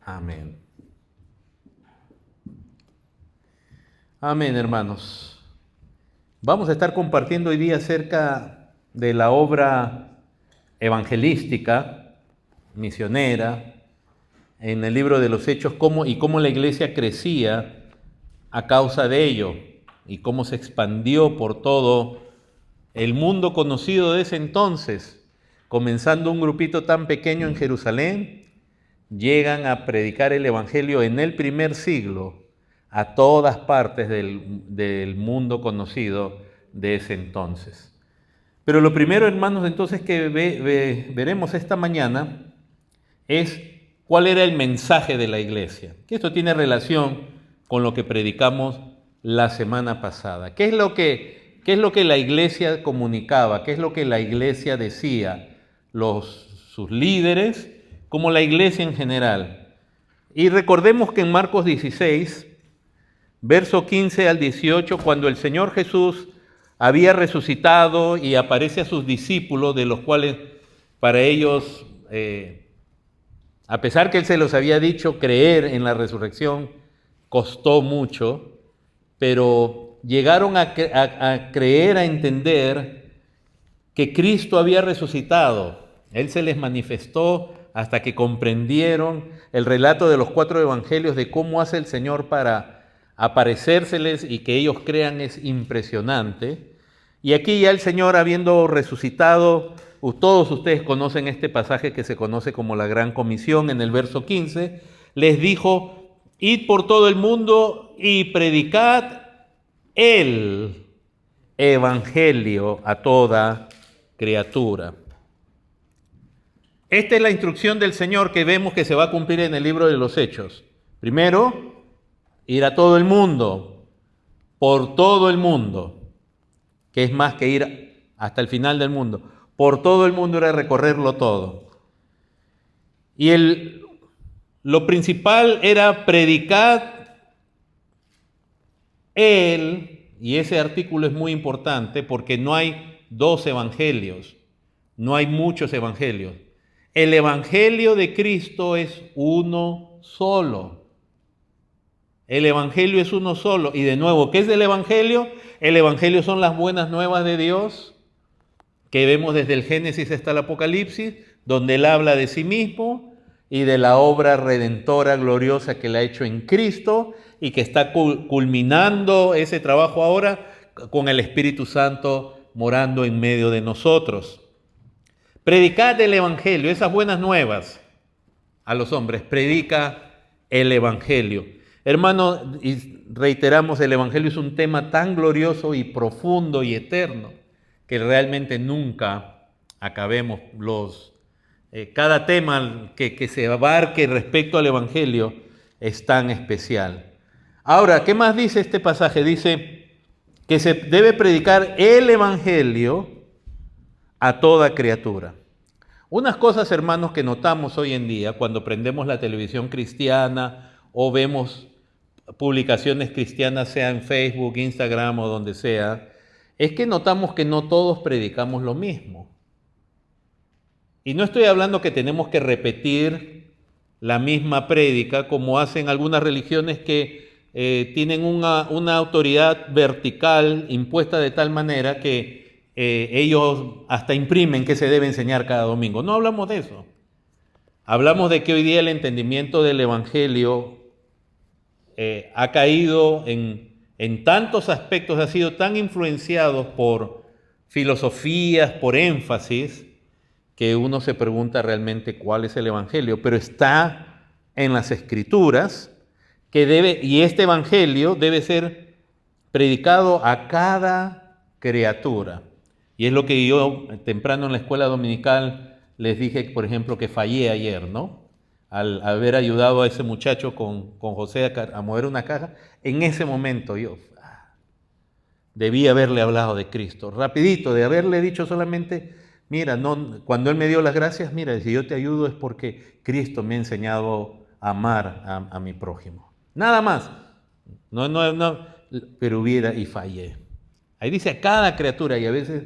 Amén. Amén, hermanos. Vamos a estar compartiendo hoy día acerca de la obra evangelística, misionera, en el libro de los Hechos, cómo la iglesia crecía a causa de ello y cómo se expandió por todo el mundo conocido de ese entonces, comenzando un grupito tan pequeño en Jerusalén, llegan a predicar el evangelio en el primer siglo a todas partes del mundo conocido de ese entonces. Pero lo primero, hermanos, entonces que veremos esta mañana es cuál era el mensaje de la iglesia. Que esto tiene relación con lo que predicamos la semana pasada. ¿Qué es lo que la iglesia comunicaba? ¿Qué es lo que la iglesia decía? Sus líderes, como la iglesia en general. Y recordemos que en Marcos 16, verso 15 al 18, cuando el Señor Jesús había resucitado y aparece a sus discípulos, de los cuales para ellos, a pesar que Él se los había dicho, creer en la resurrección costó mucho, pero llegaron a creer, a entender que Cristo había resucitado. Él se les manifestó hasta que comprendieron el relato de los 4 evangelios de cómo hace el Señor para aparecérseles y que ellos crean es impresionante. Y aquí ya el Señor, habiendo resucitado, todos ustedes conocen este pasaje que se conoce como la Gran Comisión, en el verso 15, les dijo: id por todo el mundo y predicad el evangelio a toda criatura. Esta es la instrucción del Señor que vemos que se va a cumplir en el libro de los Hechos. Primero, ir a todo el mundo, por todo el mundo, que es más que ir hasta el final del mundo. Por todo el mundo era recorrerlo todo. Y lo principal era predicar y ese artículo es muy importante porque no hay 2 evangelios, no hay muchos evangelios. El evangelio de Cristo es uno solo. El evangelio es uno solo. Y de nuevo, ¿qué es el evangelio? El evangelio son las buenas nuevas de Dios, que vemos desde el Génesis hasta el Apocalipsis, donde Él habla de sí mismo y de la obra redentora gloriosa que Él ha hecho en Cristo y que está culminando ese trabajo ahora con el Espíritu Santo morando en medio de nosotros. Predicad el evangelio, esas buenas nuevas a los hombres, predica el evangelio. Hermano, y reiteramos, el evangelio es un tema tan glorioso y profundo y eterno que realmente nunca acabemos cada tema que se abarque respecto al evangelio es tan especial. Ahora, ¿qué más dice este pasaje? Dice que se debe predicar el evangelio a toda criatura. Unas cosas, hermanos, que notamos hoy en día cuando prendemos la televisión cristiana o vemos publicaciones cristianas, sea en Facebook, Instagram o donde sea, es que notamos que no todos predicamos lo mismo. Y no estoy hablando que tenemos que repetir la misma prédica como hacen algunas religiones que tienen una autoridad vertical impuesta de tal manera que ellos hasta imprimen que se debe enseñar cada domingo. No hablamos de eso. Hablamos de que hoy día el entendimiento del evangelio ha caído en tantos aspectos, ha sido tan influenciado por filosofías, por énfasis, que uno se pregunta realmente cuál es el evangelio, pero está en las Escrituras y este evangelio debe ser predicado a cada criatura. Y es lo que yo temprano en la escuela dominical les dije, por ejemplo, que fallé ayer, ¿no? Al haber ayudado a ese muchacho con José a mover una caja, en ese momento yo debí haberle hablado de Cristo, rapidito, de haberle dicho solamente: mira, no, cuando Él me dio las gracias, mira, si yo te ayudo es porque Cristo me ha enseñado a amar a mi prójimo. Nada más. No, pero y fallé. Ahí dice a cada criatura, y a veces,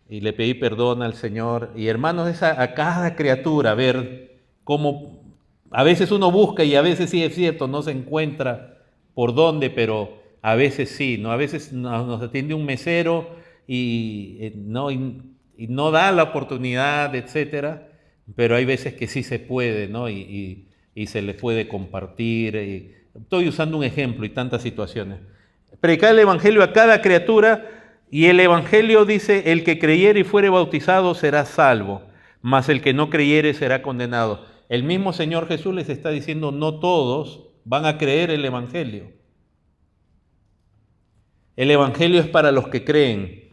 y le pedí perdón al Señor, y hermanos, a cada criatura, ver cómo A veces uno busca y a veces sí es cierto, no se encuentra por dónde, pero a veces sí, ¿no? A veces nos atiende un mesero y no da la oportunidad, etcétera, pero hay veces que sí se puede, ¿no? Y se le puede compartir. Estoy usando un ejemplo y tantas situaciones. Predicar el Evangelio a cada criatura, y el Evangelio dice: el que creyere y fuere bautizado será salvo, mas el que no creyere será condenado. El mismo Señor Jesús les está diciendo: no todos van a creer el Evangelio. El Evangelio es para los que creen.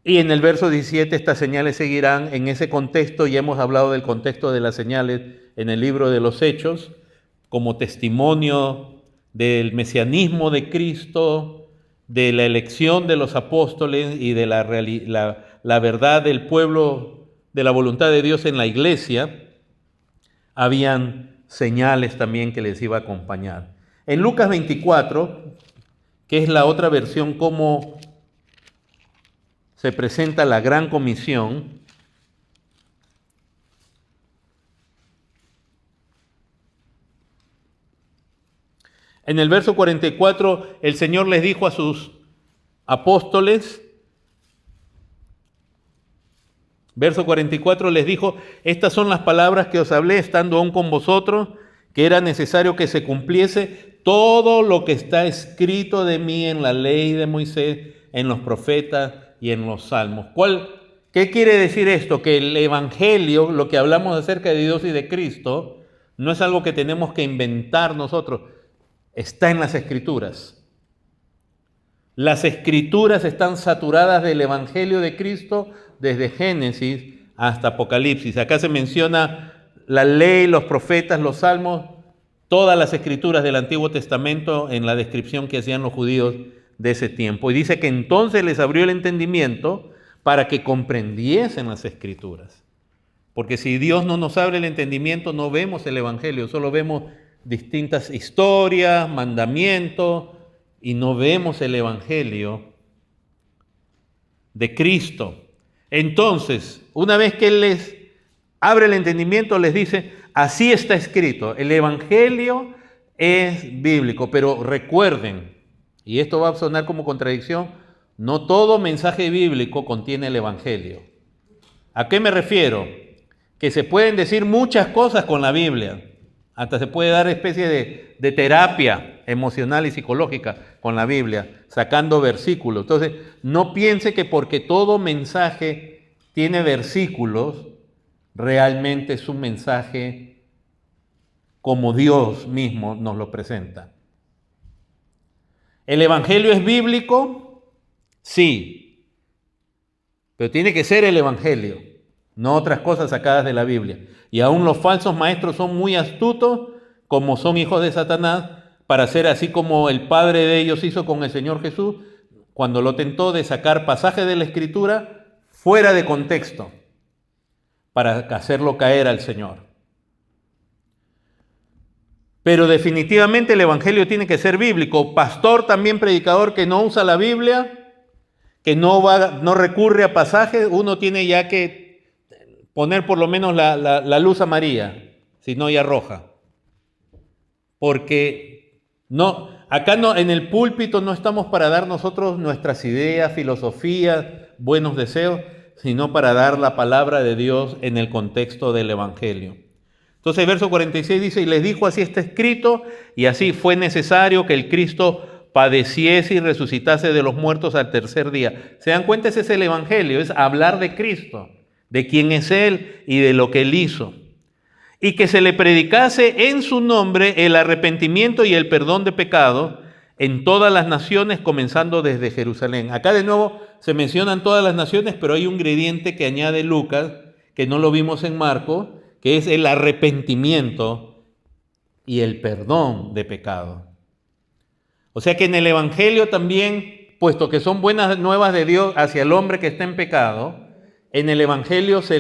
Y en el verso 17, estas señales seguirán. En ese contexto, ya hemos hablado del contexto de las señales en el libro de los Hechos, como testimonio del mesianismo de Cristo, de la elección de los apóstoles y de la verdad del pueblo, de la voluntad de Dios en la iglesia. Habían señales también que les iba a acompañar. En Lucas 24, que es la otra versión, como se presenta la gran comisión, en el verso 44, el Señor les dijo a sus apóstoles, verso 44 les dijo: estas son las palabras que os hablé estando aún con vosotros, que era necesario que se cumpliese todo lo que está escrito de mí en la ley de Moisés, en los profetas y en los salmos. ¿Qué quiere decir esto? Que el Evangelio, lo que hablamos acerca de Dios y de Cristo, no es algo que tenemos que inventar nosotros, está en las Escrituras. Las Escrituras están saturadas del Evangelio de Cristo desde Génesis hasta Apocalipsis. Acá se menciona la ley, los profetas, los salmos, todas las Escrituras del Antiguo Testamento en la descripción que hacían los judíos de ese tiempo. Y dice que entonces les abrió el entendimiento para que comprendiesen las Escrituras. Porque si Dios no nos abre el entendimiento, no vemos el Evangelio, solo vemos distintas historias, mandamientos, y no vemos el Evangelio de Cristo. Entonces, una vez que Él les abre el entendimiento, les dice: así está escrito, el Evangelio es bíblico. Pero recuerden, y esto va a sonar como contradicción, no todo mensaje bíblico contiene el Evangelio. ¿A qué me refiero? Que se pueden decir muchas cosas con la Biblia. Hasta se puede dar especie de terapia emocional y psicológica con la Biblia, sacando versículos. Entonces, no piense que porque todo mensaje tiene versículos, realmente es un mensaje como Dios mismo nos lo presenta. ¿El Evangelio es bíblico? Sí, pero tiene que ser el Evangelio, no otras cosas sacadas de la Biblia. Y aún los falsos maestros son muy astutos, como son hijos de Satanás, para hacer así como el padre de ellos hizo con el Señor Jesús, cuando lo tentó de sacar pasajes de la Escritura fuera de contexto, para hacerlo caer al Señor. Pero definitivamente el Evangelio tiene que ser bíblico. Pastor, también predicador, que no usa la Biblia, que no recurre a pasajes, uno tiene ya que poner por lo menos la luz amarilla, si no ya roja. Porque acá en el púlpito no estamos para dar nosotros nuestras ideas, filosofías, buenos deseos, sino para dar la palabra de Dios en el contexto del Evangelio. Entonces el verso 46 dice: y les dijo: así está escrito, y así fue necesario que el Cristo padeciese y resucitase de los muertos al tercer día. ¿Se dan cuenta? Ese es el Evangelio, es hablar de Cristo, de quién es Él y de lo que Él hizo. Y que se le predicase en su nombre el arrepentimiento y el perdón de pecados en todas las naciones, comenzando desde Jerusalén. Acá de nuevo se mencionan todas las naciones, pero hay un ingrediente que añade Lucas, que no lo vimos en Marcos, que es el arrepentimiento y el perdón de pecado. O sea que en el Evangelio también, puesto que son buenas nuevas de Dios hacia el hombre que está en pecado, en el Evangelio se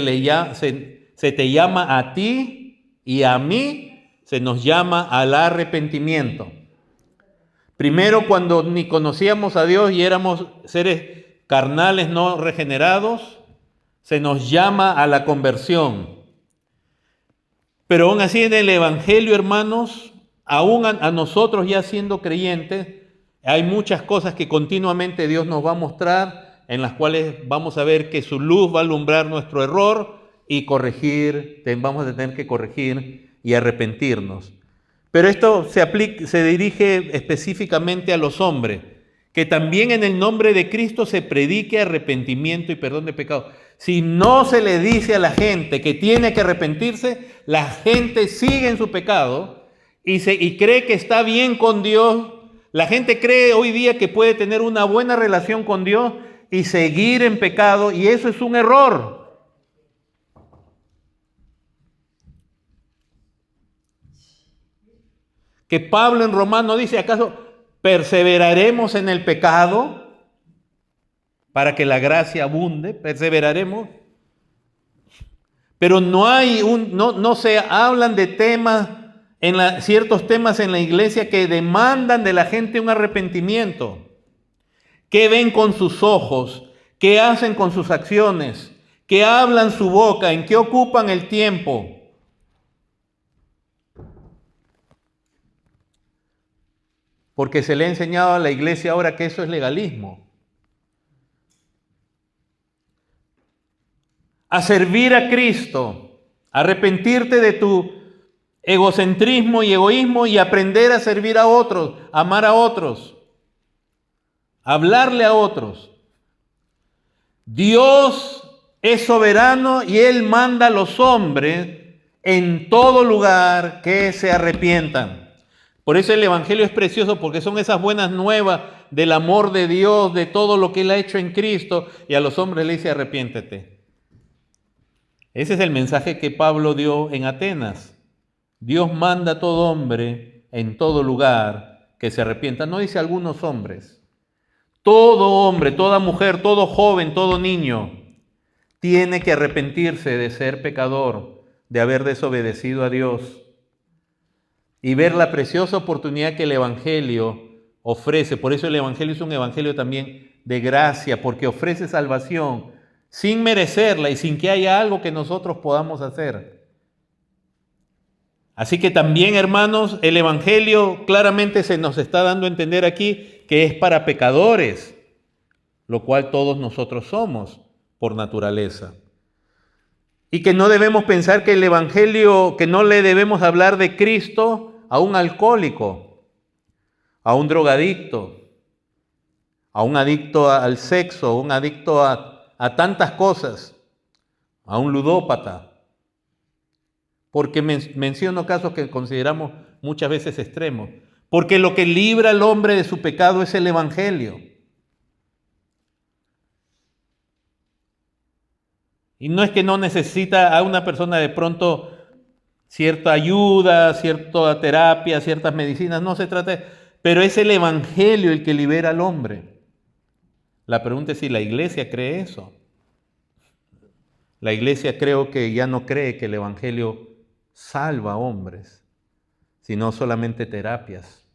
te llama a ti y a mí, se nos llama al arrepentimiento. Primero, cuando ni conocíamos a Dios y éramos seres carnales no regenerados, se nos llama a la conversión. Pero aún así en el Evangelio, hermanos, aún a nosotros ya siendo creyentes, hay muchas cosas que continuamente Dios nos va a mostrar, en las cuales vamos a ver que su luz va a alumbrar nuestro error y corregir, vamos a tener que corregir y arrepentirnos. Pero esto se dirige específicamente a los hombres, que también en el nombre de Cristo se predique arrepentimiento y perdón de pecados. Si no se le dice a la gente que tiene que arrepentirse, la gente sigue en su pecado y cree que está bien con Dios. La gente cree hoy día que puede tener una buena relación con Dios y seguir en pecado, y eso es un error. Que Pablo en Romanos dice, ¿acaso perseveraremos en el pecado para que la gracia abunde? ¿Perseveraremos? Pero no se hablan de temas, ciertos temas en la iglesia que demandan de la gente un arrepentimiento. ¿Qué ven con sus ojos? ¿Qué hacen con sus acciones? ¿Qué hablan su boca? ¿En qué ocupan el tiempo? Porque se le ha enseñado a la iglesia ahora que eso es legalismo. A servir a Cristo, arrepentirte de tu egocentrismo y egoísmo y aprender a servir a otros, amar a otros, hablarle a otros. Dios es soberano y Él manda a los hombres en todo lugar que se arrepientan. Por eso el Evangelio es precioso, porque son esas buenas nuevas del amor de Dios, de todo lo que Él ha hecho en Cristo, y a los hombres le dice arrepiéntete. Ese es el mensaje que Pablo dio en Atenas. Dios manda a todo hombre en todo lugar que se arrepienta. No dice algunos hombres. Todo hombre, toda mujer, todo joven, todo niño tiene que arrepentirse de ser pecador, de haber desobedecido a Dios y ver la preciosa oportunidad que el Evangelio ofrece. Por eso el Evangelio es un Evangelio también de gracia, porque ofrece salvación sin merecerla y sin que haya algo que nosotros podamos hacer. Así que también, hermanos, el Evangelio claramente se nos está dando a entender aquí que es para pecadores, lo cual todos nosotros somos por naturaleza. Y que no debemos pensar que el Evangelio, que no le debemos hablar de Cristo a un alcohólico, a un drogadicto, a un adicto al sexo, a un adicto a tantas cosas, a un ludópata. Porque menciono casos que consideramos muchas veces extremos. Porque lo que libra al hombre de su pecado es el Evangelio. Y no es que no necesita a una persona de pronto cierta ayuda, cierta terapia, ciertas medicinas, no se trata, pero es el Evangelio el que libera al hombre. La pregunta es si la iglesia cree eso. La iglesia creo que ya no cree que el Evangelio salva a hombres, sino solamente terapias.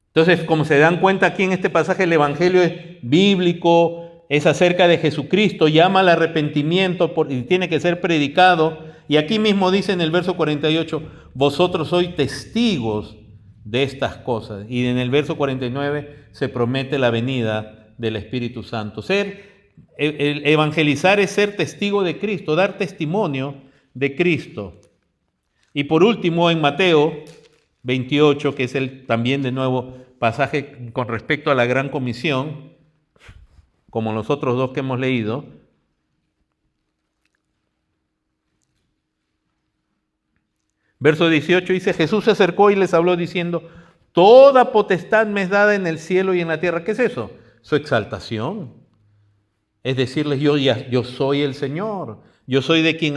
Entonces, como se dan cuenta aquí en este pasaje, el Evangelio es bíblico, es acerca de Jesucristo, llama al arrepentimiento y tiene que ser predicado. Y aquí mismo dice en el verso 48, vosotros sois testigos de estas cosas. Y en el verso 49 se promete la venida del Espíritu Santo. Evangelizar es ser testigo de Cristo, dar testimonio de Cristo. Y por último, en Mateo 28, que es también de nuevo pasaje con respecto a la Gran Comisión, como los otros dos que hemos leído. Verso 18 dice, Jesús se acercó y les habló diciendo, toda potestad me es dada en el cielo y en la tierra. ¿Qué es eso? Su exaltación. Es decirles, yo soy el Señor. Yo soy de quien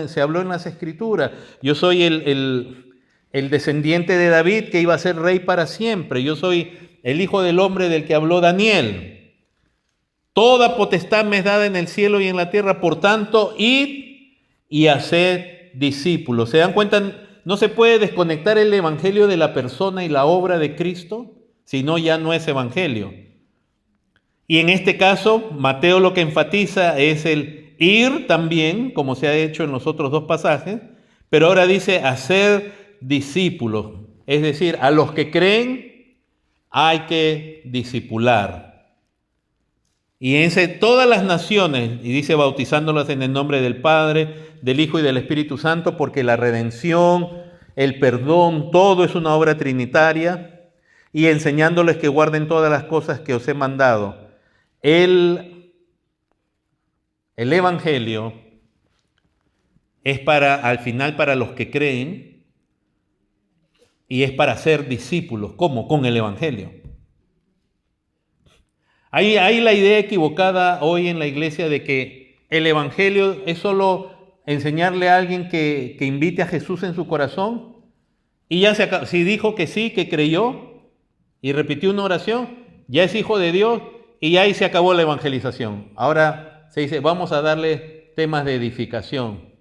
se habló en las Escrituras. Yo soy el descendiente de David que iba a ser rey para siempre. Yo soy el Hijo del Hombre del que habló Daniel. Toda potestad me es dada en el cielo y en la tierra. Por tanto, id y haced discípulos. ¿Se dan cuenta? No se puede desconectar el evangelio de la persona y la obra de Cristo, si no, ya no es evangelio. Y en este caso, Mateo lo que enfatiza es el ir también, como se ha hecho en los otros dos pasajes, pero ahora dice hacer discípulos, es decir, a los que creen hay que discipular. Y en todas las naciones, y dice bautizándolas en el nombre del Padre, del Hijo y del Espíritu Santo, porque la redención, el perdón, todo es una obra trinitaria, y enseñándoles que guarden todas las cosas que os he mandado. El Evangelio es al final para los que creen, y es para ser discípulos. ¿Cómo? Con el Evangelio. Hay la idea equivocada hoy en la iglesia de que el Evangelio es solo enseñarle a alguien que invite a Jesús en su corazón y ya se acabó. Si dijo que sí, que creyó y repitió una oración, ya es hijo de Dios y ahí se acabó la evangelización. Ahora se dice, vamos a darle temas de edificación.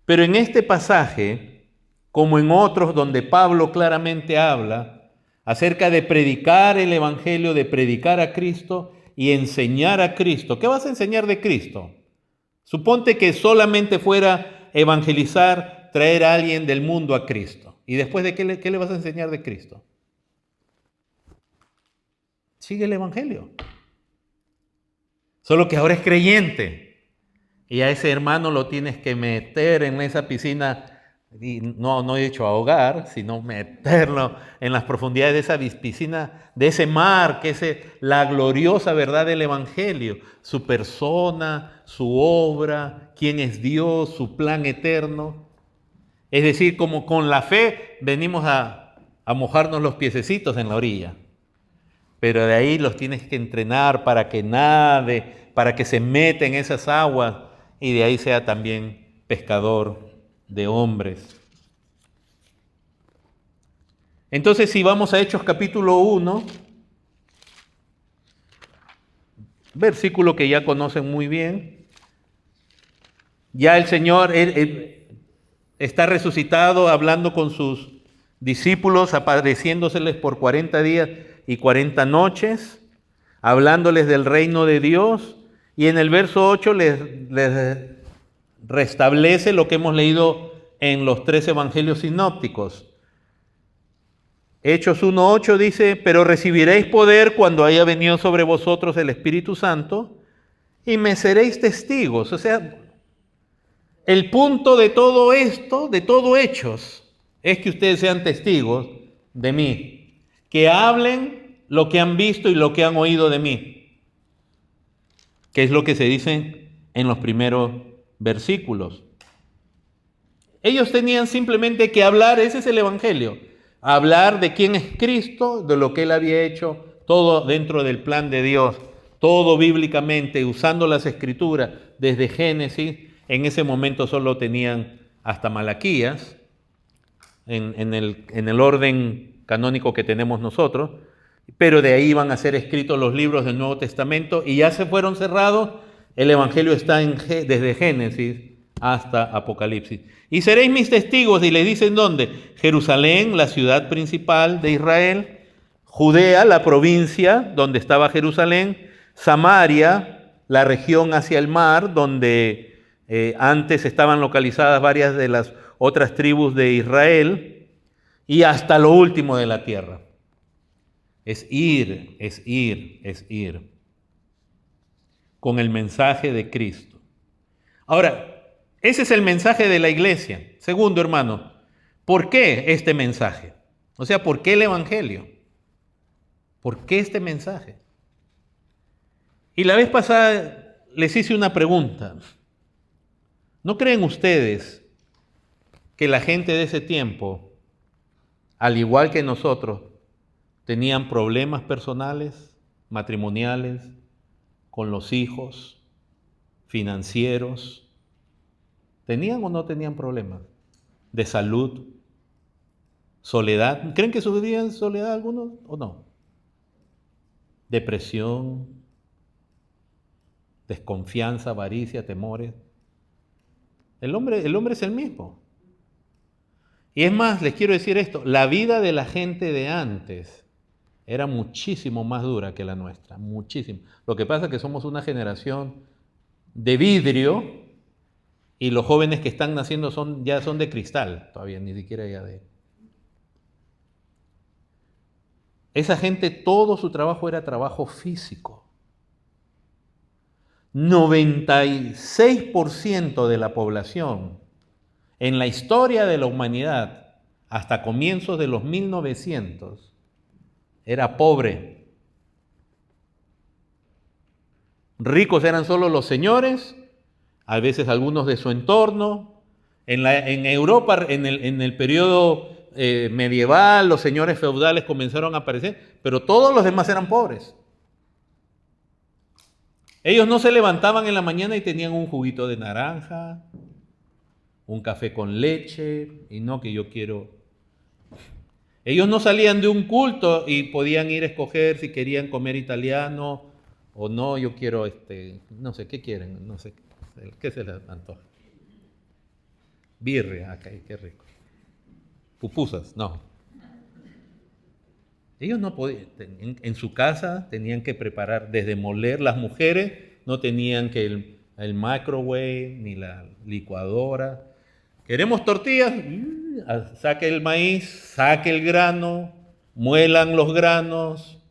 Pero en este pasaje, como en otros donde Pablo claramente habla acerca de predicar el Evangelio, de predicar a Cristo y enseñar a Cristo. ¿Qué vas a enseñar de Cristo? Suponte que solamente fuera evangelizar, traer a alguien del mundo a Cristo. ¿Y después de qué le vas a enseñar de Cristo? Sigue el Evangelio. Solo que ahora es creyente. Y a ese hermano lo tienes que meter en esa piscina. Y no he dicho ahogar, sino meterlo en las profundidades de esa piscina, de ese mar, que es la gloriosa verdad del Evangelio, su persona, su obra, quién es Dios, su plan eterno. Es decir, como con la fe venimos a mojarnos los piececitos en la orilla, pero de ahí los tienes que entrenar para que nade, para que se meta en esas aguas y de ahí sea también pescador de hombres. Entonces, si vamos a Hechos capítulo 1, versículo que ya conocen muy bien, ya el Señor él está resucitado, hablando con sus discípulos, apareciéndoseles por 40 días y 40 noches, hablándoles del reino de Dios, y en el verso 8 les restablece lo que hemos leído en los 3 evangelios sinópticos. Hechos 1:8 dice, pero recibiréis poder cuando haya venido sobre vosotros el Espíritu Santo y me seréis testigos. O sea, el punto de todo esto, de todo Hechos, es que ustedes sean testigos de mí, que hablen lo que han visto y lo que han oído de mí, que es lo que se dice en los primeros versículos. Ellos tenían simplemente que hablar, ese es el Evangelio, hablar de quién es Cristo, de lo que Él había hecho, todo dentro del plan de Dios, todo bíblicamente, usando las Escrituras desde Génesis. En ese momento solo tenían hasta Malaquías, en el orden canónico que tenemos nosotros, pero de ahí van a ser escritos los libros del Nuevo Testamento y ya se fueron cerrados. El Evangelio está desde Génesis hasta Apocalipsis. Y seréis mis testigos, y le dicen ¿dónde? Jerusalén, la ciudad principal de Israel, Judea, la provincia donde estaba Jerusalén, Samaria, la región hacia el mar, donde antes estaban localizadas varias de las otras tribus de Israel, y hasta lo último de la tierra. Es ir, es ir, es ir con el mensaje de Cristo. Ahora, ese es el mensaje de la iglesia. Segundo, hermano, ¿por qué este mensaje? O sea, ¿por qué el Evangelio? ¿Por qué este mensaje? Y la vez pasada les hice una pregunta. ¿No creen ustedes que la gente de ese tiempo, al igual que nosotros, tenían problemas personales, matrimoniales, con los hijos, financieros? ¿Tenían o no tenían problemas? De salud, soledad. ¿Creen que sufrían soledad algunos o no? Depresión, desconfianza, avaricia, temores. El hombre es el mismo. Y es más, les quiero decir esto, la vida de la gente de antes era muchísimo más dura que la nuestra, muchísimo. Lo que pasa es que somos una generación de vidrio y los jóvenes que están naciendo ya son de cristal, todavía ni siquiera ya de... Esa gente, todo su trabajo era trabajo físico. 96% de la población en la historia de la humanidad, hasta comienzos de los 1900, era pobre. Ricos eran solo los señores, a veces algunos de su entorno. En Europa, en el periodo medieval, los señores feudales comenzaron a aparecer, pero todos los demás eran pobres. Ellos no se levantaban en la mañana y tenían un juguito de naranja, un café con leche, y no que yo quiero... Ellos no salían de un culto y podían ir a escoger si querían comer italiano o no, yo quiero, no sé, ¿qué quieren? No sé, ¿qué se les antoja? Birria, acá, qué rico. Pupusas, no. Ellos no podían, en su casa tenían que preparar, desde moler, las mujeres no tenían que el microwave ni la licuadora. ¿Queremos tortillas? Saque el maíz, saque el grano, muelan los granos,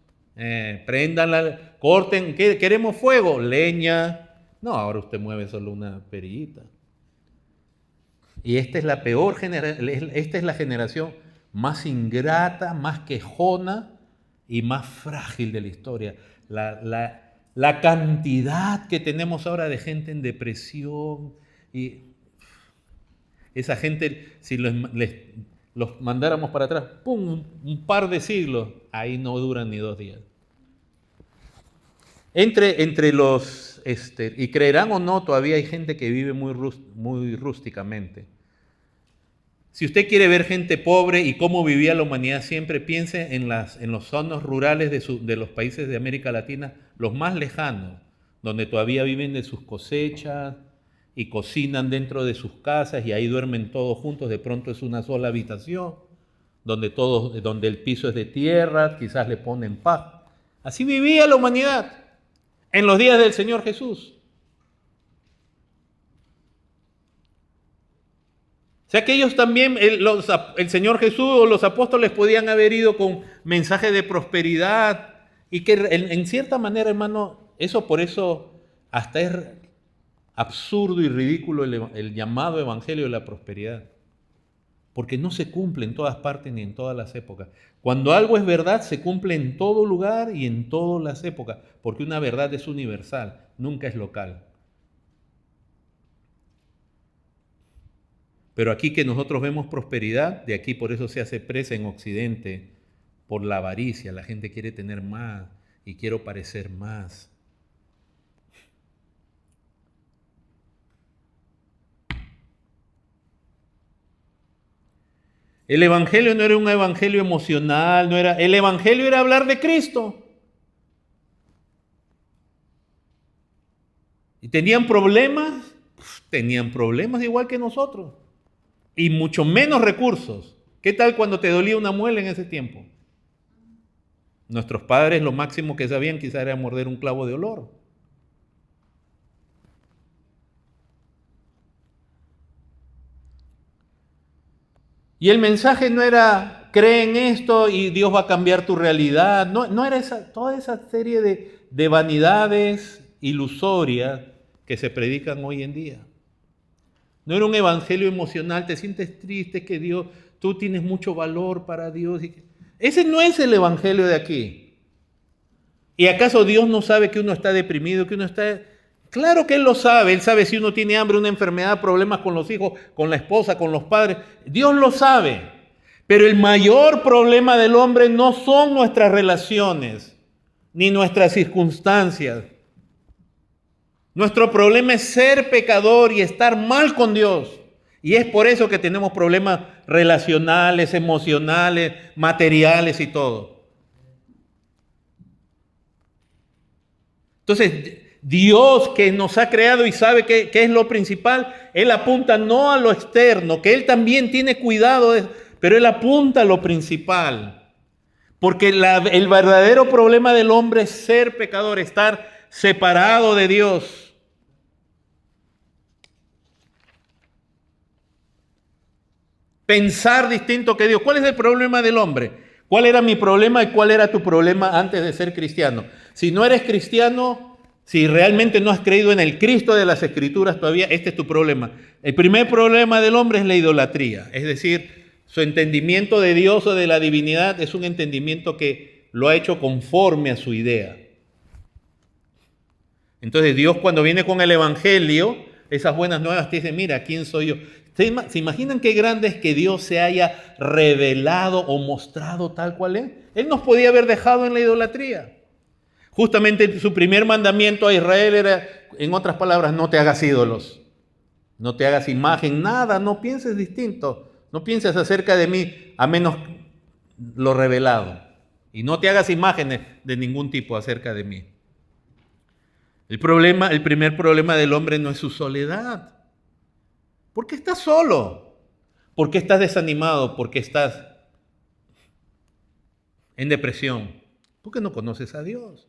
corten, ¿queremos fuego? Leña. No, ahora usted mueve solo una perillita. Y esta es la peor generación, esta es la generación más ingrata, más quejona y más frágil de la historia. La cantidad que tenemos ahora de gente en depresión y esa gente, si los mandáramos para atrás, ¡pum!, un par de siglos, ahí no duran ni 2 días. Entre los, y creerán o no, todavía hay gente que vive muy rústicamente. Si usted quiere ver gente pobre y cómo vivía la humanidad siempre, piense en los zonas rurales de los países de América Latina, los más lejanos, donde todavía viven de sus cosechas y cocinan dentro de sus casas y ahí duermen todos juntos. De pronto es una sola habitación, donde el piso es de tierra, quizás le ponen paja. Así vivía la humanidad en los días del Señor Jesús. O sea que ellos también, el Señor Jesús o los apóstoles podían haber ido con mensajes de prosperidad y que en cierta manera, hermano, por eso hasta es absurdo y ridículo el llamado evangelio de la prosperidad, porque no se cumple en todas partes ni en todas las épocas. Cuando algo es verdad, se cumple en todo lugar y en todas las épocas, porque una verdad es universal, nunca es local. Pero aquí que nosotros vemos prosperidad, de aquí por eso se hace presa en Occidente, por la avaricia. La gente quiere tener más y quiero parecer más. El evangelio no era un evangelio emocional, el evangelio era hablar de Cristo. ¿Y tenían problemas? Tenían problemas igual que nosotros. Y mucho menos recursos. ¿Qué tal cuando te dolía una muela en ese tiempo? Nuestros padres lo máximo que sabían quizá era morder un clavo de olor. Y el mensaje no era, cree en esto y Dios va a cambiar tu realidad. No era toda esa serie de vanidades ilusorias que se predican hoy en día. No era un evangelio emocional, te sientes triste, que Dios, tú tienes mucho valor para Dios. Ese no es el evangelio de aquí. ¿Y acaso Dios no sabe que uno está deprimido, que uno está... Claro que Él lo sabe. Él sabe si uno tiene hambre, una enfermedad, problemas con los hijos, con la esposa, con los padres. Dios lo sabe. Pero el mayor problema del hombre no son nuestras relaciones, ni nuestras circunstancias. Nuestro problema es ser pecador y estar mal con Dios. Y es por eso que tenemos problemas relacionales, emocionales, materiales y todo. Entonces, Dios que nos ha creado y sabe qué es lo principal, Él apunta no a lo externo, que Él también tiene cuidado, pero Él apunta a lo principal. Porque el verdadero problema del hombre es ser pecador, estar separado de Dios. Pensar distinto que Dios. ¿Cuál es el problema del hombre? ¿Cuál era mi problema y cuál era tu problema antes de ser cristiano? Si no eres cristiano, si realmente no has creído en el Cristo de las Escrituras todavía, este es tu problema. El primer problema del hombre es la idolatría, es decir, su entendimiento de Dios o de la divinidad es un entendimiento que lo ha hecho conforme a su idea. Entonces Dios, cuando viene con el Evangelio, esas buenas nuevas, te dice, mira, ¿quién soy yo? ¿Se imaginan qué grande es que Dios se haya revelado o mostrado tal cual es? Él nos podía haber dejado en la idolatría. Justamente su primer mandamiento a Israel era, en otras palabras, no te hagas ídolos, no te hagas imagen, nada, no pienses distinto, no pienses acerca de mí, a menos lo revelado. Y no te hagas imágenes de ningún tipo acerca de mí. El primer problema del hombre no es su soledad. ¿Por qué estás solo? ¿Por qué estás desanimado? ¿Por qué estás en depresión? Porque no conoces a Dios.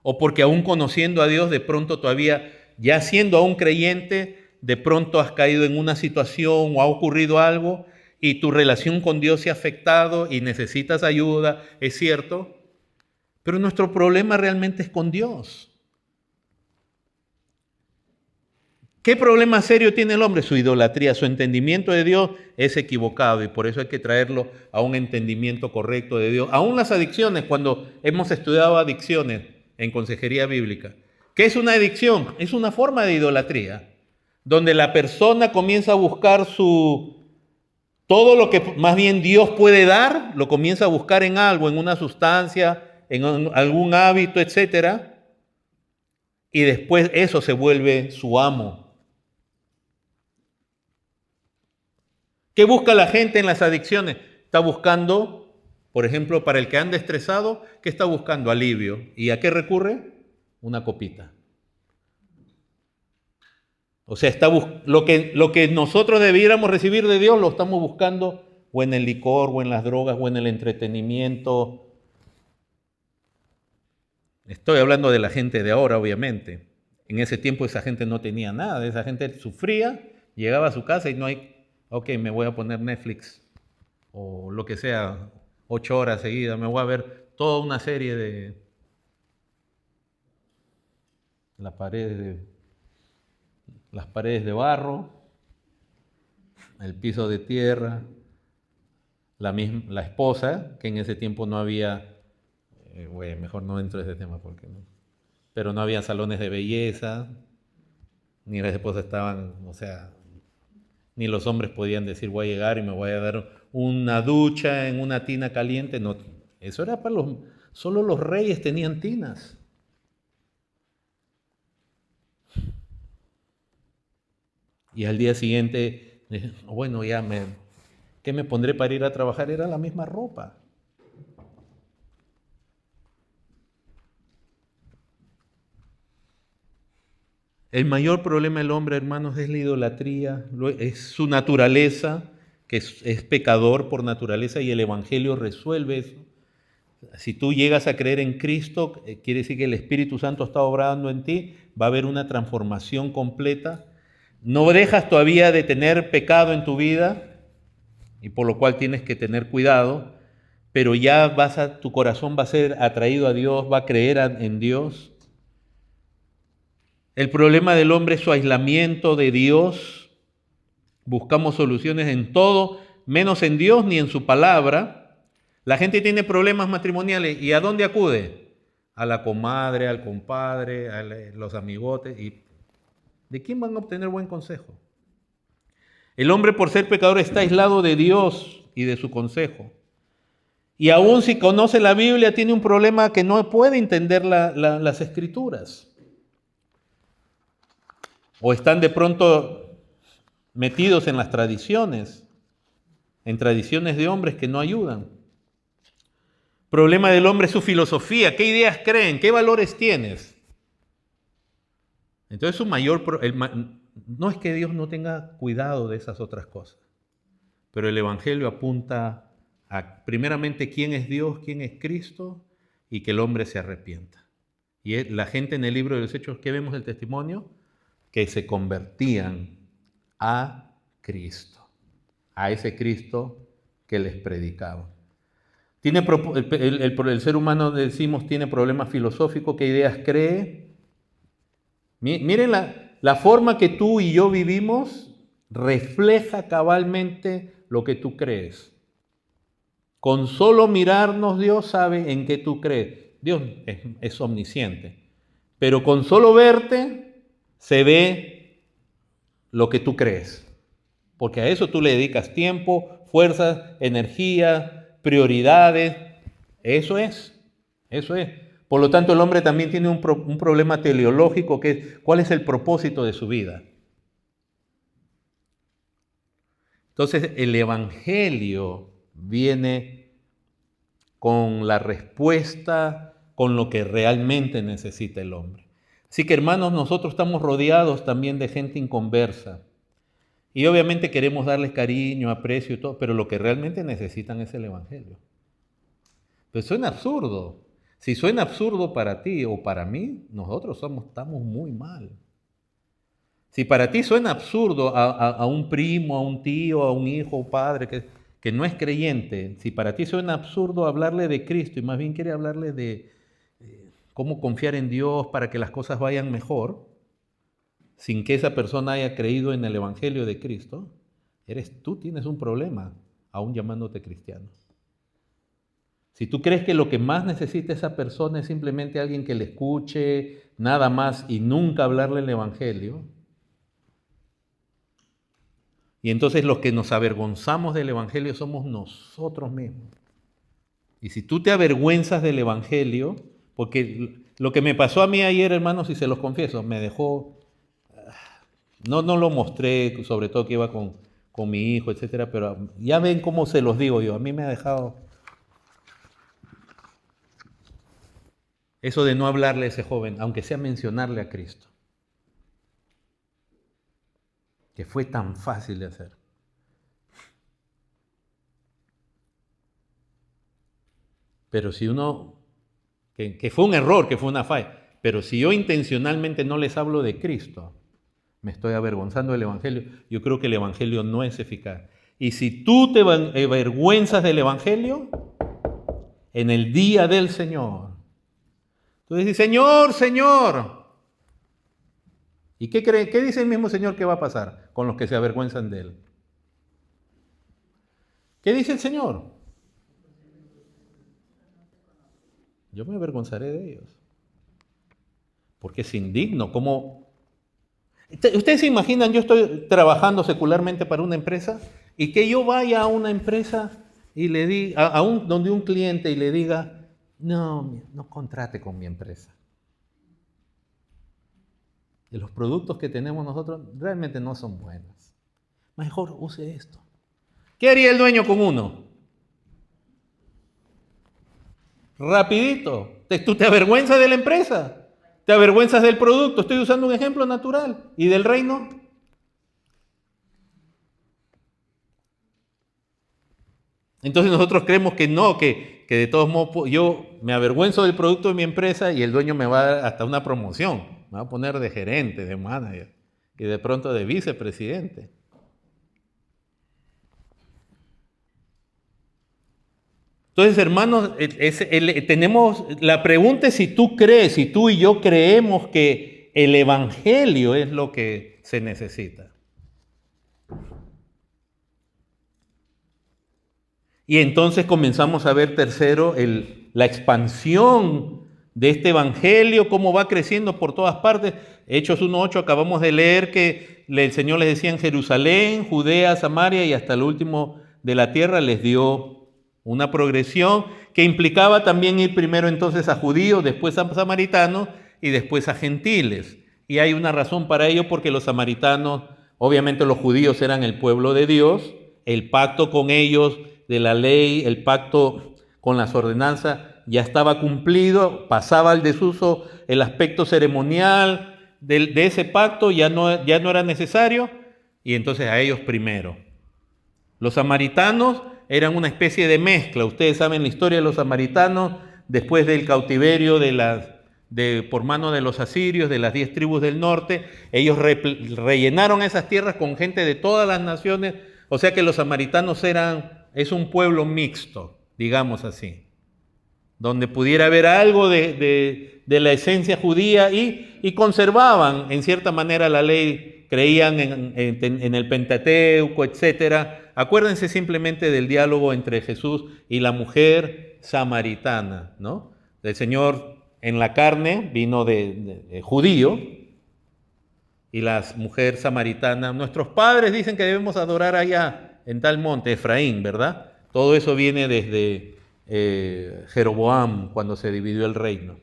O porque aún conociendo a Dios, de pronto todavía, ya siendo aún creyente, de pronto has caído en una situación o ha ocurrido algo y tu relación con Dios se ha afectado y necesitas ayuda, es cierto. Pero nuestro problema realmente es con Dios. ¿Qué problema serio tiene el hombre? Su idolatría, su entendimiento de Dios es equivocado y por eso hay que traerlo a un entendimiento correcto de Dios. Aún las adicciones, cuando hemos estudiado adicciones en consejería bíblica, ¿qué es una adicción? Es una forma de idolatría, donde la persona comienza a buscar todo lo que más bien Dios puede dar, lo comienza a buscar en algo, en una sustancia, en algún hábito, etcétera, y después eso se vuelve su amo. ¿Qué busca la gente en las adicciones? Está buscando, por ejemplo, para el que anda estresado, ¿qué está buscando? Alivio. ¿Y a qué recurre? Una copita. O sea, lo que nosotros debiéramos recibir de Dios lo estamos buscando o en el licor, o en las drogas, o en el entretenimiento. Estoy hablando de la gente de ahora, obviamente. En ese tiempo esa gente no tenía nada, esa gente sufría, llegaba a su casa y no hay... Ok, me voy a poner Netflix o lo que sea, 8 horas seguidas, me voy a ver toda una serie de las paredes de barro, el piso de tierra, la esposa, que en ese tiempo no había, mejor no entro en ese tema porque no, pero no había salones de belleza, ni las esposas estaban, o sea, ni los hombres podían decir voy a llegar y me voy a dar una ducha en una tina caliente. No, eso era para solo los reyes tenían tinas. Y al día siguiente, bueno, ¿qué me pondré para ir a trabajar? Era la misma ropa. El mayor problema del hombre, hermanos, es la idolatría, es su naturaleza, que es pecador por naturaleza, y el Evangelio resuelve eso. Si tú llegas a creer en Cristo, quiere decir que el Espíritu Santo está obrando en ti, va a haber una transformación completa. No dejas todavía de tener pecado en tu vida, y por lo cual tienes que tener cuidado, pero ya tu corazón va a ser atraído a Dios, va a creer en Dios. El problema del hombre es su aislamiento de Dios. Buscamos soluciones en todo, menos en Dios ni en su palabra. La gente tiene problemas matrimoniales y ¿a dónde acude? A la comadre, al compadre, a los amigotes. ¿Y de quién van a obtener buen consejo? El hombre, por ser pecador, está aislado de Dios y de su consejo. Y aún si conoce la Biblia, tiene un problema que no puede entender las Escrituras. O están de pronto metidos en las tradiciones, en tradiciones de hombres que no ayudan. Problema del hombre es su filosofía. ¿Qué ideas creen? ¿Qué valores tienes? Entonces no es que Dios no tenga cuidado de esas otras cosas, pero el Evangelio apunta primeramente quién es Dios, quién es Cristo, y que el hombre se arrepienta. Y la gente en el libro de los Hechos, ¿qué vemos del testimonio? Que se convertían a Cristo, a ese Cristo que les predicaba. El ser humano, decimos, tiene problemas filosóficos, ¿qué ideas cree? Miren la forma que tú y yo vivimos refleja cabalmente lo que tú crees. Con solo mirarnos Dios sabe en qué tú crees. Dios es omnisciente. Pero con solo verte se ve lo que tú crees. Porque a eso tú le dedicas tiempo, fuerzas, energía, prioridades. Eso es. Por lo tanto, el hombre también tiene un problema teleológico, que es ¿cuál es el propósito de su vida? Entonces, el Evangelio viene con la respuesta, con lo que realmente necesita el hombre. Así que, hermanos, nosotros estamos rodeados también de gente inconversa. Y obviamente queremos darles cariño, aprecio y todo, pero lo que realmente necesitan es el Evangelio. Pues suena absurdo. Si suena absurdo para ti o para mí, nosotros estamos muy mal. Si para ti suena absurdo a un primo, a un tío, a un hijo o padre que no es creyente, si para ti suena absurdo hablarle de Cristo y más bien quiere hablarle de cómo confiar en Dios para que las cosas vayan mejor, sin que esa persona haya creído en el Evangelio de Cristo, tú tienes un problema, aún llamándote cristiano. Si tú crees que lo que más necesita esa persona es simplemente alguien que le escuche, nada más, y nunca hablarle el Evangelio, y entonces los que nos avergonzamos del Evangelio somos nosotros mismos. Y si tú te avergüenzas del Evangelio, porque lo que me pasó a mí ayer, hermanos, y se los confieso, me dejó, no lo mostré, sobre todo que iba con mi hijo, etcétera, pero ya ven cómo se los digo yo, a mí me ha dejado eso de no hablarle a ese joven, aunque sea mencionarle a Cristo, que fue tan fácil de hacer. Pero si uno, que fue un error, que fue una falla, pero si yo intencionalmente no les hablo de Cristo, me estoy avergonzando del Evangelio. Yo creo que el Evangelio no es eficaz. Y si tú te avergüenzas del Evangelio, en el día del Señor, tú dices, Señor, Señor. ¿Y qué dice el mismo Señor que va a pasar con los que se avergüenzan de Él? ¿Qué dice el Señor? Yo me avergonzaré de ellos. Porque es indigno. ¿Ustedes se imaginan, yo estoy trabajando secularmente para una empresa y que yo vaya a una empresa y le diga, donde un cliente y le diga, no contrate con mi empresa? Y los productos que tenemos nosotros realmente no son buenos. Mejor use esto. ¿Qué haría el dueño con uno? Rapidito. Tú te avergüenzas de la empresa. Te avergüenzas del producto. Estoy usando un ejemplo natural. ¿Y del reino? Entonces nosotros creemos que no, que de todos modos yo me avergüenzo del producto de mi empresa y el dueño me va a dar hasta una promoción. Me va a poner de gerente, de manager y de pronto de vicepresidente. Entonces, hermanos, la pregunta es si tú crees, si tú y yo creemos que el Evangelio es lo que se necesita. Y entonces comenzamos a ver, tercero, la expansión de este Evangelio, cómo va creciendo por todas partes. Hechos 1:8, acabamos de leer que el Señor les decía en Jerusalén, Judea, Samaria y hasta el último de la tierra les dio una progresión que implicaba también ir primero entonces a judíos, después a samaritanos y después a gentiles. Y hay una razón para ello, porque los samaritanos, obviamente los judíos eran el pueblo de Dios, el pacto con ellos de la ley, el pacto con las ordenanzas ya estaba cumplido, pasaba al desuso el aspecto ceremonial de ese pacto, ya no era necesario, y entonces a ellos primero. Los samaritanos eran una especie de mezcla. Ustedes saben la historia de los samaritanos, después del cautiverio por mano de los asirios, de las 10 tribus del norte, ellos rellenaron esas tierras con gente de todas las naciones, o sea que los samaritanos es un pueblo mixto, digamos así, donde pudiera haber algo de la esencia judía y conservaban en cierta manera la ley, creían en el Pentateuco, etc. Acuérdense simplemente del diálogo entre Jesús y la mujer samaritana, ¿no? El Señor en la carne vino de judío y la mujer samaritana. Nuestros padres dicen que debemos adorar allá en tal monte, Efraín, ¿verdad? Todo eso viene desde Jeroboam, cuando se dividió el reino.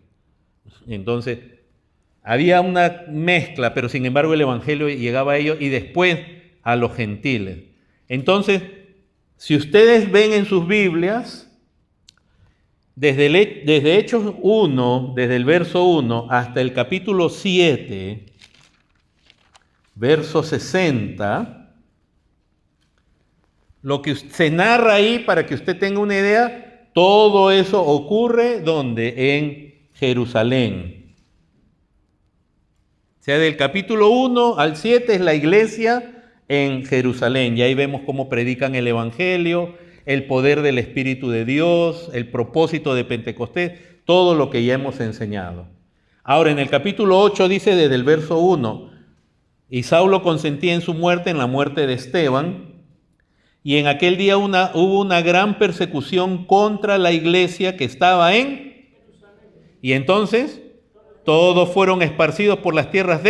Entonces, había una mezcla, pero sin embargo el evangelio llegaba a ellos y después a los gentiles. Entonces, si ustedes ven en sus Biblias, desde Hechos 1, desde el verso 1 hasta el capítulo 7, verso 60, lo que se narra ahí, para que usted tenga una idea, todo eso ocurre ¿dónde? En Jerusalén. O sea, del capítulo 1 al 7 es la iglesia en Jerusalén. Y ahí vemos cómo predican el evangelio, el poder del Espíritu de Dios, el propósito de Pentecostés, todo lo que ya hemos enseñado. Ahora, en el capítulo 8 dice desde el verso 1, y Saulo consentía en su muerte, en la muerte de Esteban, y en aquel día hubo una gran persecución contra la iglesia que estaba en... Y entonces, todos fueron esparcidos por las tierras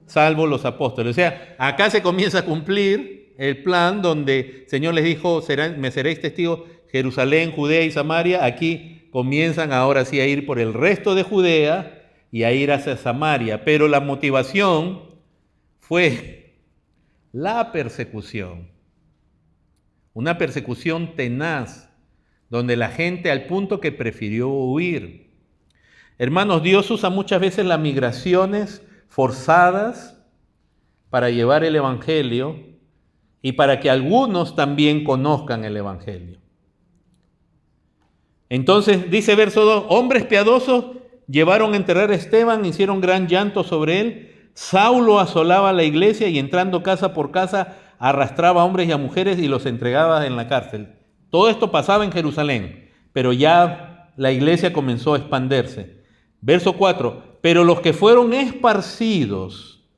salvo los apóstoles. O sea, acá se comienza a cumplir el plan donde el Señor les dijo, me seréis testigos, Jerusalén, Judea y Samaria. Aquí comienzan ahora sí a ir por el resto de Judea y a ir hacia Samaria. Pero la motivación fue la persecución. Una persecución tenaz, donde la gente al punto que prefirió huir. Hermanos, Dios usa muchas veces las migraciones forzadas para llevar el evangelio y para que algunos también conozcan el evangelio. Entonces, dice verso 2, hombres piadosos llevaron a enterrar a Esteban, hicieron gran llanto sobre él. Saulo asolaba la iglesia y entrando casa por casa arrastraba a hombres y a mujeres y los entregaba en la cárcel. Todo esto pasaba en Jerusalén, pero ya la iglesia comenzó a expandirse. Verso 4, pero los que fueron esparcidos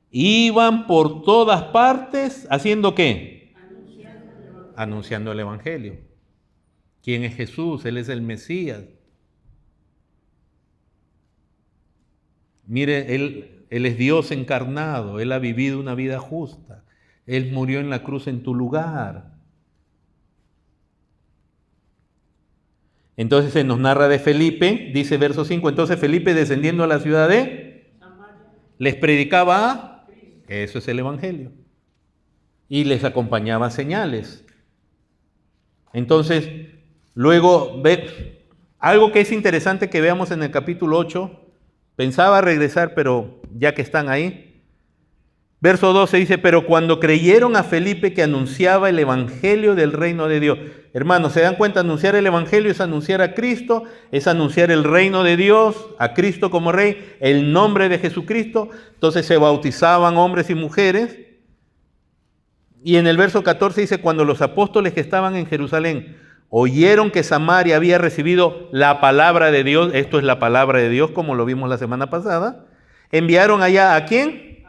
iban por todas partes, ¿haciendo qué? Anunciando el evangelio. ¿Quién es Jesús? Él es el Mesías. Mire, Él es Dios encarnado, Él ha vivido una vida justa, Él murió en la cruz en tu lugar. Entonces se nos narra de Felipe, dice verso 5, entonces Felipe descendiendo a la ciudad les predicaba, eso es el evangelio, y les acompañaba señales. Entonces, luego, algo que es interesante que veamos en el capítulo 8, pensaba regresar, pero ya que están ahí, verso 12 dice, pero cuando creyeron a Felipe que anunciaba el evangelio del reino de Dios. Hermanos, ¿se dan cuenta? Anunciar el evangelio es anunciar a Cristo, es anunciar el reino de Dios, a Cristo como rey, el nombre de Jesucristo. Entonces se bautizaban hombres y mujeres. Y en el verso 14 dice, cuando los apóstoles que estaban en Jerusalén oyeron que Samaria había recibido la palabra de Dios, esto es la palabra de Dios como lo vimos la semana pasada, enviaron allá ¿a quién?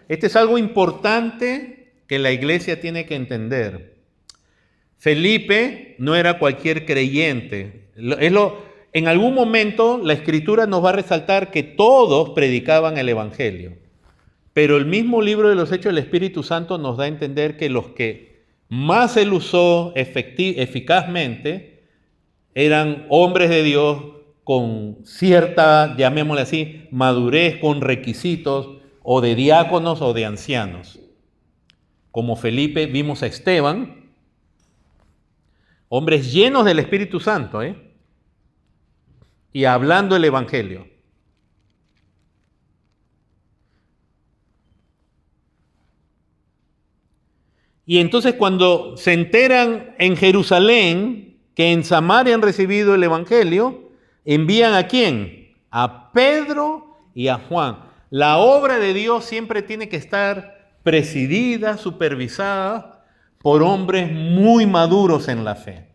Este es algo importante que la iglesia tiene que entender. Felipe no era cualquier creyente. En algún momento la Escritura nos va a resaltar que todos predicaban el evangelio. Pero el mismo libro de los Hechos del Espíritu Santo nos da a entender que los que más él usó eficazmente eran hombres de Dios con cierta, llamémosle así, madurez, con requisitos o de diáconos o de ancianos. Como Felipe, vimos a Esteban, hombres llenos del Espíritu Santo, y hablando el evangelio. Y entonces cuando se enteran en Jerusalén que en Samaria han recibido el Evangelio, ¿envían a quién? A Pedro y a Juan. La obra de Dios siempre tiene que estar presidida, supervisada por hombres muy maduros en la fe.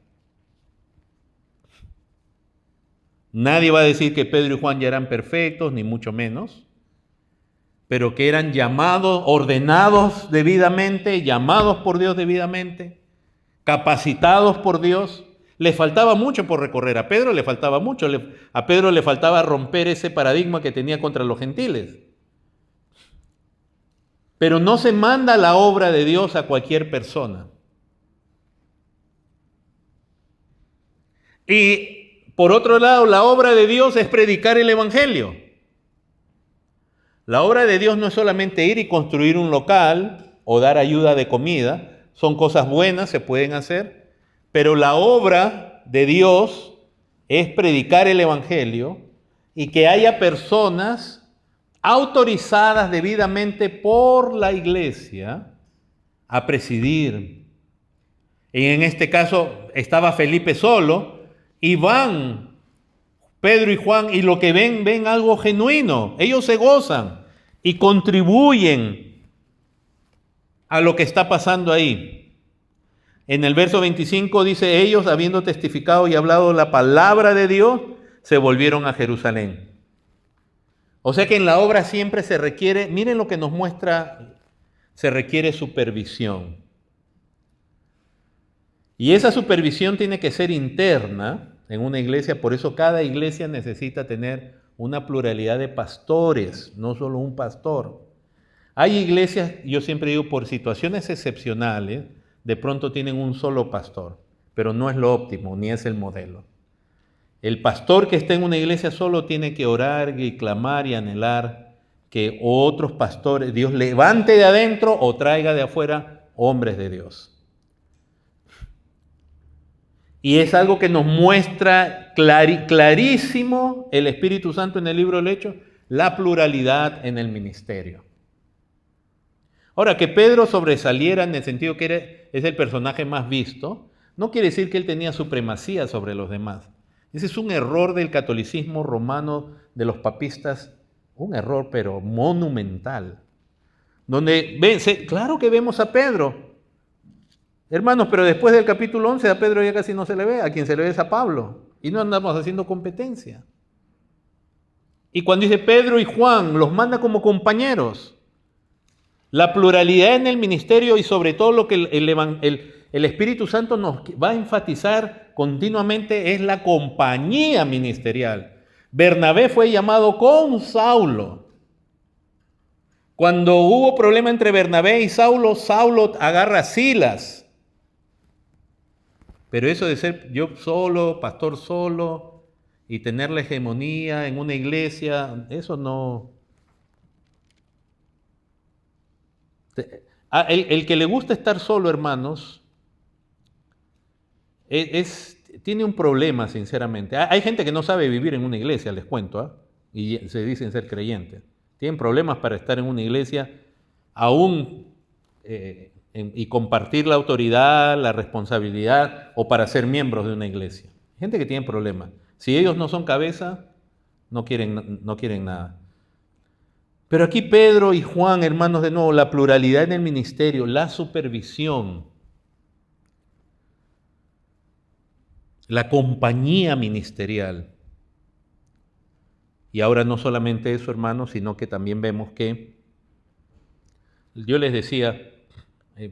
Nadie va a decir que Pedro y Juan ya eran perfectos, ni mucho menos, pero que eran llamados, ordenados debidamente, llamados por Dios debidamente, capacitados por Dios. Les faltaba mucho por recorrer, a Pedro le faltaba mucho, a Pedro le faltaba romper ese paradigma que tenía contra los gentiles. Pero no se manda la obra de Dios a cualquier persona. Y por otro lado, la obra de Dios es predicar el Evangelio. La obra de Dios no es solamente ir y construir un local o dar ayuda de comida, son cosas buenas, se pueden hacer, pero la obra de Dios es predicar el Evangelio y que haya personas autorizadas debidamente por la iglesia a presidir. Y en este caso estaba Felipe solo, y van Pedro y Juan, y lo que ven algo genuino. Ellos se gozan y contribuyen a lo que está pasando ahí. En el verso 25 dice, ellos habiendo testificado y hablado la palabra de Dios, se volvieron a Jerusalén. O sea que en la obra siempre se requiere, miren lo que nos muestra, se requiere supervisión. Y esa supervisión tiene que ser interna en una iglesia, por eso cada iglesia necesita tener una pluralidad de pastores, no solo un pastor. Hay iglesias, yo siempre digo, por situaciones excepcionales, de pronto tienen un solo pastor, pero no es lo óptimo, ni es el modelo. El pastor que está en una iglesia solo tiene que orar y clamar y anhelar que otros pastores, Dios levante de adentro o traiga de afuera hombres de Dios. Y es algo que nos muestra clarísimo el Espíritu Santo en el libro del Hechos, la pluralidad en el ministerio. Ahora, que Pedro sobresaliera en el sentido que es el personaje más visto, no quiere decir que él tenía supremacía sobre los demás. Ese es un error del catolicismo romano, de los papistas, un error pero monumental. Donde claro que vemos a Pedro, hermanos, pero después del capítulo 11 a Pedro ya casi no se le ve, a quien se le ve es a Pablo, y no andamos haciendo competencia. Y cuando dice Pedro y Juan, los manda como compañeros. La pluralidad en el ministerio y sobre todo lo que el Espíritu Santo nos va a enfatizar continuamente es la compañía ministerial. Bernabé fue llamado con Saulo. Cuando hubo problema entre Bernabé y Saulo, Saulo agarra a Silas. Pero eso de ser yo solo, pastor solo, y tener la hegemonía en una iglesia, eso no. El que le gusta estar solo, hermanos, tiene un problema, sinceramente. Hay gente que no sabe vivir en una iglesia, les cuento, y se dicen ser creyentes. Tienen problemas para estar en una iglesia aún y compartir la autoridad, la responsabilidad, o para ser miembros de una iglesia. Gente que tiene problemas. Si ellos no son cabeza, no quieren nada. Pero aquí Pedro y Juan, hermanos, de nuevo, la pluralidad en el ministerio, la supervisión, la compañía ministerial. Y ahora no solamente eso, hermanos, sino que también vemos que, yo les decía,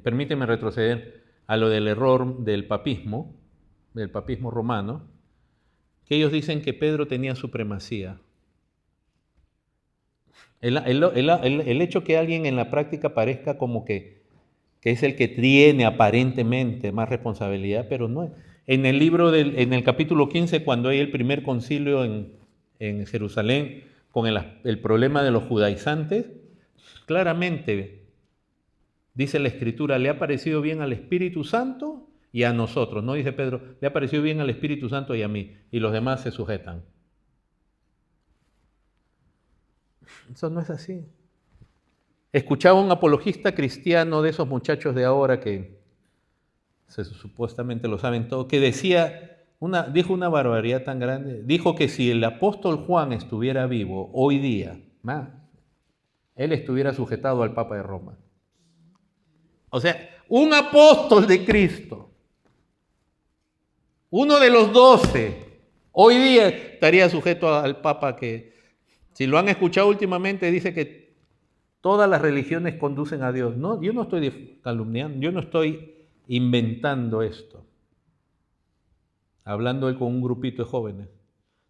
permíteme retroceder a lo del error del papismo romano, que ellos dicen que Pedro tenía supremacía. El hecho que alguien en la práctica parezca como que es el que tiene aparentemente más responsabilidad, pero no es. En el capítulo 15, cuando hay el primer concilio en Jerusalén con el problema de los judaizantes, claramente dice la Escritura, le ha parecido bien al Espíritu Santo y a nosotros. No dice Pedro, le ha parecido bien al Espíritu Santo y a mí, y los demás se sujetan. Eso no es así. Escuchaba un apologista cristiano de esos muchachos de ahora que supuestamente lo saben todo, que dijo una barbaridad tan grande. Dijo que si el apóstol Juan estuviera vivo hoy día, él estuviera sujetado al Papa de Roma. O sea, un apóstol de Cristo, uno de los 12, hoy día estaría sujeto al Papa, que, si lo han escuchado últimamente, dice que todas las religiones conducen a Dios. No, yo no estoy calumniando, yo no estoy inventando esto. Hablando él con un grupito de jóvenes.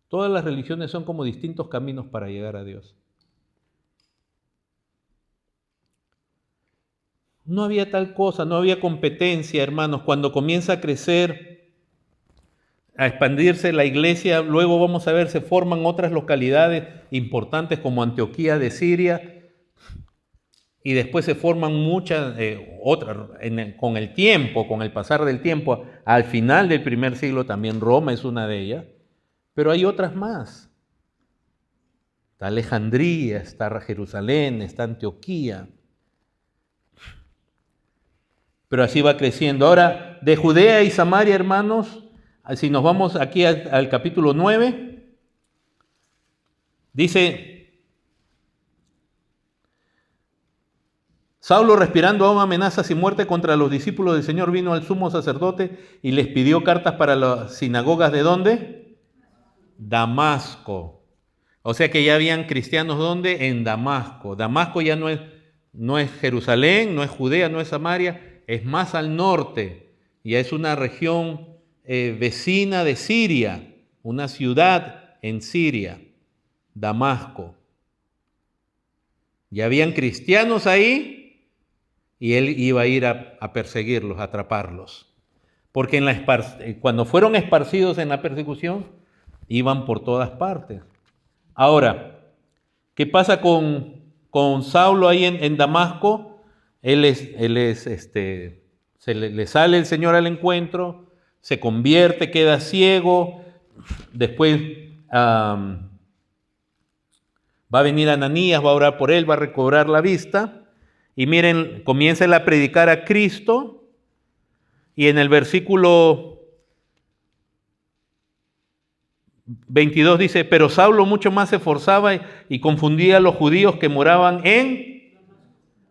Todas las religiones son como distintos caminos para llegar a Dios. No había tal cosa, no había competencia, hermanos. Cuando comienza a crecer, a expandirse la iglesia, luego vamos a ver, se forman otras localidades importantes como Antioquía de Siria, y después se forman muchas otras, con el tiempo, con el pasar del tiempo, al final del primer siglo también Roma es una de ellas, pero hay otras más. Está Alejandría, está Jerusalén, está Antioquía. Pero así va creciendo. Ahora, de Judea y Samaria, hermanos, si nos vamos aquí al capítulo 9, dice: Saulo, respirando aún amenazas y muerte contra los discípulos del Señor, vino al sumo sacerdote y les pidió cartas para las sinagogas. ¿De dónde? Damasco. O sea que ya habían cristianos, ¿dónde? En Damasco. Damasco ya no es Jerusalén, no es Judea, no es Samaria, es más al norte. Ya es una región vecina de Siria, una ciudad en Siria, Damasco. Ya habían cristianos ahí, y él iba a ir a perseguirlos, a atraparlos. Porque cuando fueron esparcidos en la persecución, iban por todas partes. Ahora, ¿qué pasa con Saulo ahí en Damasco? Le sale el Señor al encuentro, se convierte, queda ciego, después va a venir Ananías, va a orar por él, va a recobrar la vista. Y miren, comienza él a predicar a Cristo, y en el versículo 22 dice: pero Saulo mucho más se esforzaba y confundía a los judíos que moraban en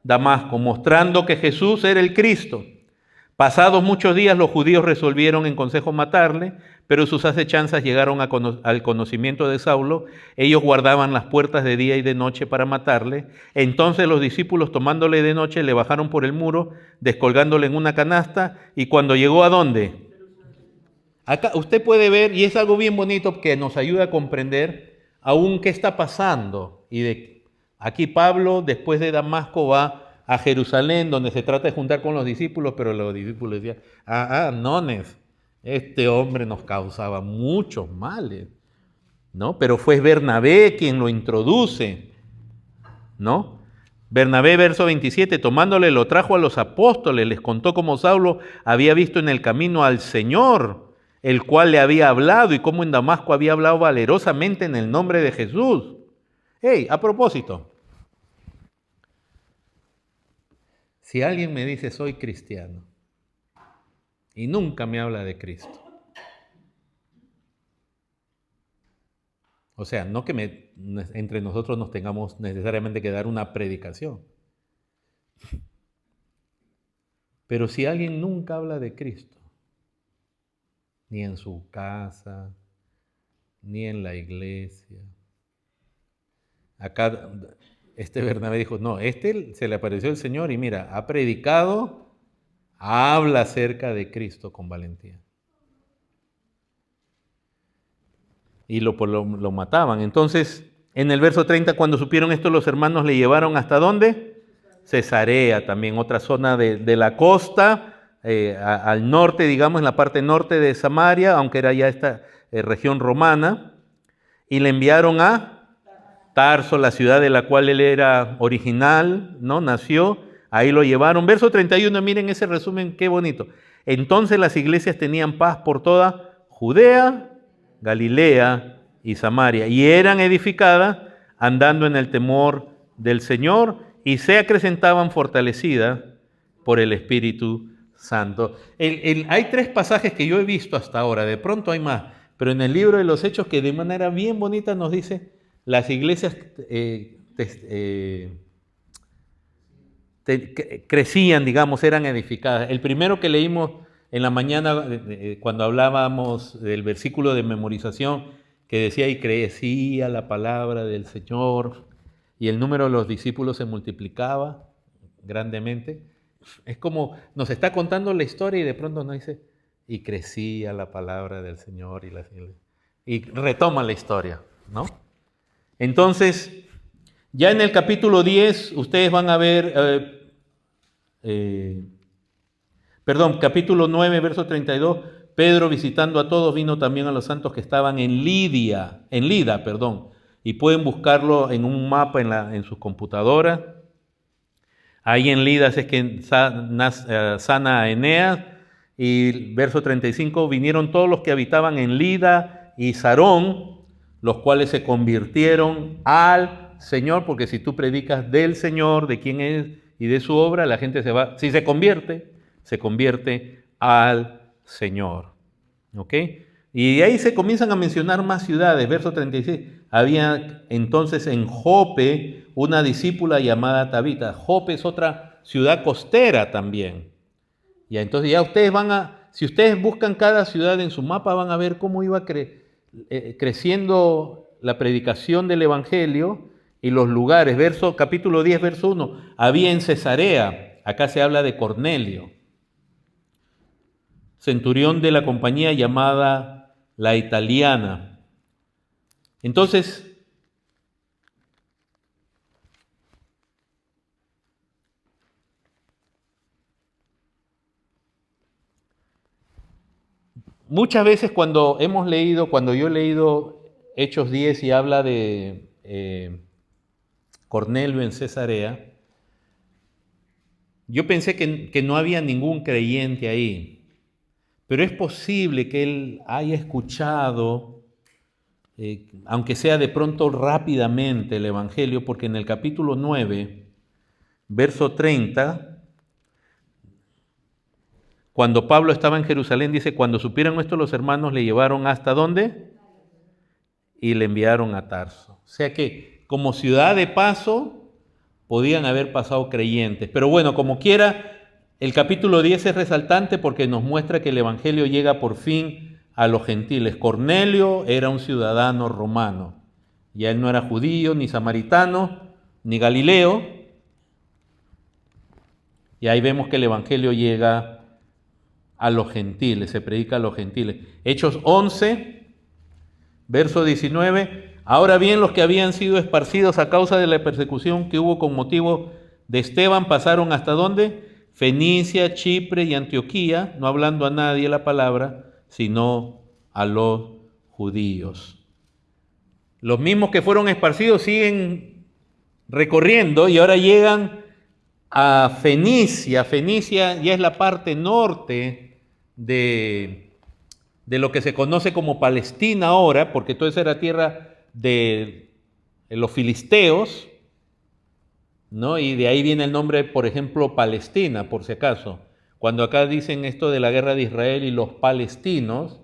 Damasco, mostrando que Jesús era el Cristo. Pasados muchos días, los judíos resolvieron en consejo matarle, pero sus acechanzas llegaron al conocimiento de Saulo. Ellos guardaban las puertas de día y de noche para matarle. Entonces los discípulos, tomándole de noche, le bajaron por el muro, descolgándole en una canasta, y cuando llegó ¿a dónde? Acá usted puede ver, y es algo bien bonito que nos ayuda a comprender aún qué está pasando. Aquí Pablo, después de Damasco, va a Jerusalén, donde se trata de juntar con los discípulos, pero los discípulos decían: nones, este hombre nos causaba muchos males, ¿no? Pero fue Bernabé quien lo introduce, ¿no? Bernabé, verso 27, tomándole lo trajo a los apóstoles, les contó cómo Saulo había visto en el camino al Señor, el cual le había hablado, y cómo en Damasco había hablado valerosamente en el nombre de Jesús. A propósito, si alguien me dice soy cristiano y nunca me habla de Cristo, o sea, no que entre nosotros nos tengamos necesariamente que dar una predicación, pero si alguien nunca habla de Cristo, ni en su casa, ni en la iglesia. Acá Bernabé dijo: no, se le apareció el Señor y mira, ha predicado, habla acerca de Cristo con valentía. Y lo mataban. Entonces, en el verso 30, cuando supieron esto, los hermanos le llevaron ¿hasta dónde? Cesarea, también otra zona de la costa, al norte, digamos, en la parte norte de Samaria, aunque era ya esta región romana, y le enviaron a Tarso, la ciudad de la cual él era original, ¿no? Nació, ahí lo llevaron. Verso 31, miren ese resumen, qué bonito. Entonces las iglesias tenían paz por toda Judea, Galilea y Samaria, y eran edificadas andando en el temor del Señor y se acrecentaban fortalecidas por el Espíritu Santo. Hay 3 pasajes que yo he visto hasta ahora, de pronto hay más, pero en el libro de los Hechos que de manera bien bonita nos dice, las iglesias crecían, digamos, eran edificadas. El primero que leímos en la mañana, cuando hablábamos del versículo de memorización, que decía, y crecía la palabra del Señor, y el número de los discípulos se multiplicaba grandemente. Es como nos está contando la historia y de pronto nos dice, y crecía la palabra del Señor, y retoma la historia, ¿no? Entonces, ya en el capítulo 10, ustedes van a ver, capítulo 9, verso 32, Pedro visitando a todos vino también a los santos que estaban en Lida, y pueden buscarlo en un mapa en sus computadoras. Ahí en Lida es que sana a Eneas, y verso 35, vinieron todos los que habitaban en Lida y Sarón, los cuales se convirtieron al Señor, porque si tú predicas del Señor, de quién es y de su obra, la gente si se convierte al Señor. ¿Ok? Y de ahí se comienzan a mencionar más ciudades. Verso 36, había entonces en Jope una discípula llamada Tabita. Jope es otra ciudad costera también. Y entonces ya ustedes si ustedes buscan cada ciudad en su mapa, van a ver cómo iba creciendo la predicación del Evangelio y los lugares. Capítulo 10, verso 1, había en Cesarea, acá se habla de Cornelio, centurión de la compañía llamada La Italiana. Entonces, muchas veces cuando yo he leído Hechos 10 y habla de Cornelio en Cesarea, yo pensé que no había ningún creyente ahí. Pero es posible que él haya escuchado, aunque sea de pronto rápidamente, el Evangelio, porque en el capítulo 9, verso 30, cuando Pablo estaba en Jerusalén, dice, cuando supieron esto los hermanos le llevaron ¿hasta dónde? Y le enviaron a Tarso. O sea que como ciudad de paso podían haber pasado creyentes. Pero bueno, como quiera, el capítulo 10 es resaltante porque nos muestra que el Evangelio llega por fin a los gentiles. Cornelio era un ciudadano romano. Ya él no era judío, ni samaritano, ni galileo. Y ahí vemos que el Evangelio llega a los gentiles, se predica a los gentiles. Hechos 11, verso 19. Ahora bien, los que habían sido esparcidos a causa de la persecución que hubo con motivo de Esteban pasaron ¿hasta dónde? Fenicia, Chipre y Antioquía, no hablando a nadie la palabra, sino a los judíos. Los mismos que fueron esparcidos siguen recorriendo y ahora llegan a Fenicia. Fenicia ya es la parte norte de lo que se conoce como Palestina ahora, porque toda esa era tierra de los filisteos, ¿no? Y de ahí viene el nombre, por ejemplo, Palestina, por si acaso. Cuando acá dicen esto de la guerra de Israel y los palestinos,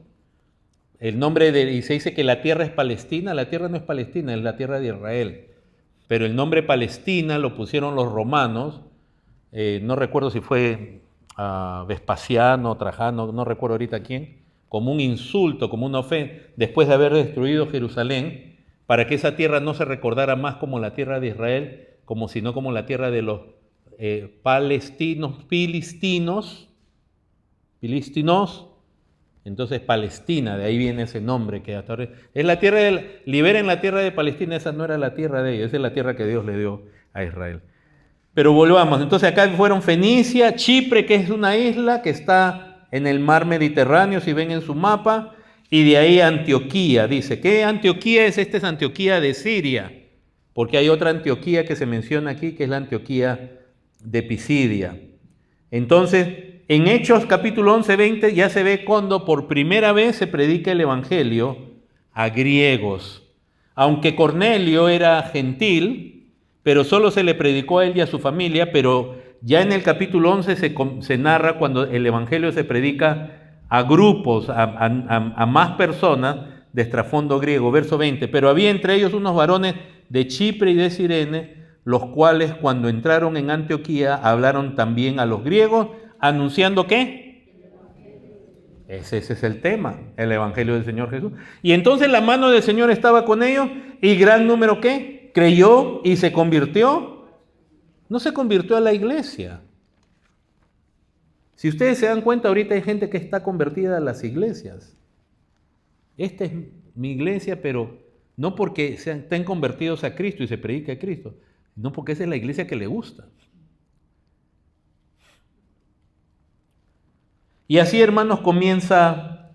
y se dice que la tierra es Palestina, la tierra no es Palestina, es la tierra de Israel. Pero el nombre Palestina lo pusieron los romanos, no recuerdo si fue Vespasiano, Trajano, no recuerdo ahorita quién, como un insulto, como una ofensa, después de haber destruido Jerusalén, para que esa tierra no se recordara más como la tierra de Israel, sino como la tierra de los filistinos, entonces Palestina, de ahí viene ese nombre que hasta ahora es la tierra liberen la tierra de Palestina, esa no era la tierra de ellos, esa es la tierra que Dios le dio a Israel. Pero volvamos, entonces acá fueron Fenicia, Chipre, que es una isla que está en el mar Mediterráneo, si ven en su mapa, y de ahí Antioquía, dice, ¿qué Antioquía es? Esta es Antioquía de Siria, porque hay otra Antioquía que se menciona aquí, que es la Antioquía de Pisidia. Entonces, en Hechos capítulo 11, 20 ya se ve cuando por primera vez se predica el Evangelio a griegos. Aunque Cornelio era gentil, pero solo se le predicó a él y a su familia, pero ya en el capítulo 11 se narra cuando el evangelio se predica a grupos, a más personas de trasfondo griego. Verso 20, pero había entre ellos unos varones de Chipre y de Cirene, los cuales cuando entraron en Antioquía hablaron también a los griegos, anunciando ¿qué? Ese es el tema, el evangelio del Señor Jesús. Y entonces la mano del Señor estaba con ellos y gran número ¿qué? Creyó y se convirtió. No se convirtió a la iglesia. Si ustedes se dan cuenta, ahorita hay gente que está convertida a las iglesias. Esta es mi iglesia, pero no porque estén convertidos a Cristo y se predique a Cristo, no porque esa es la iglesia que le gusta. Y así, hermanos, comienza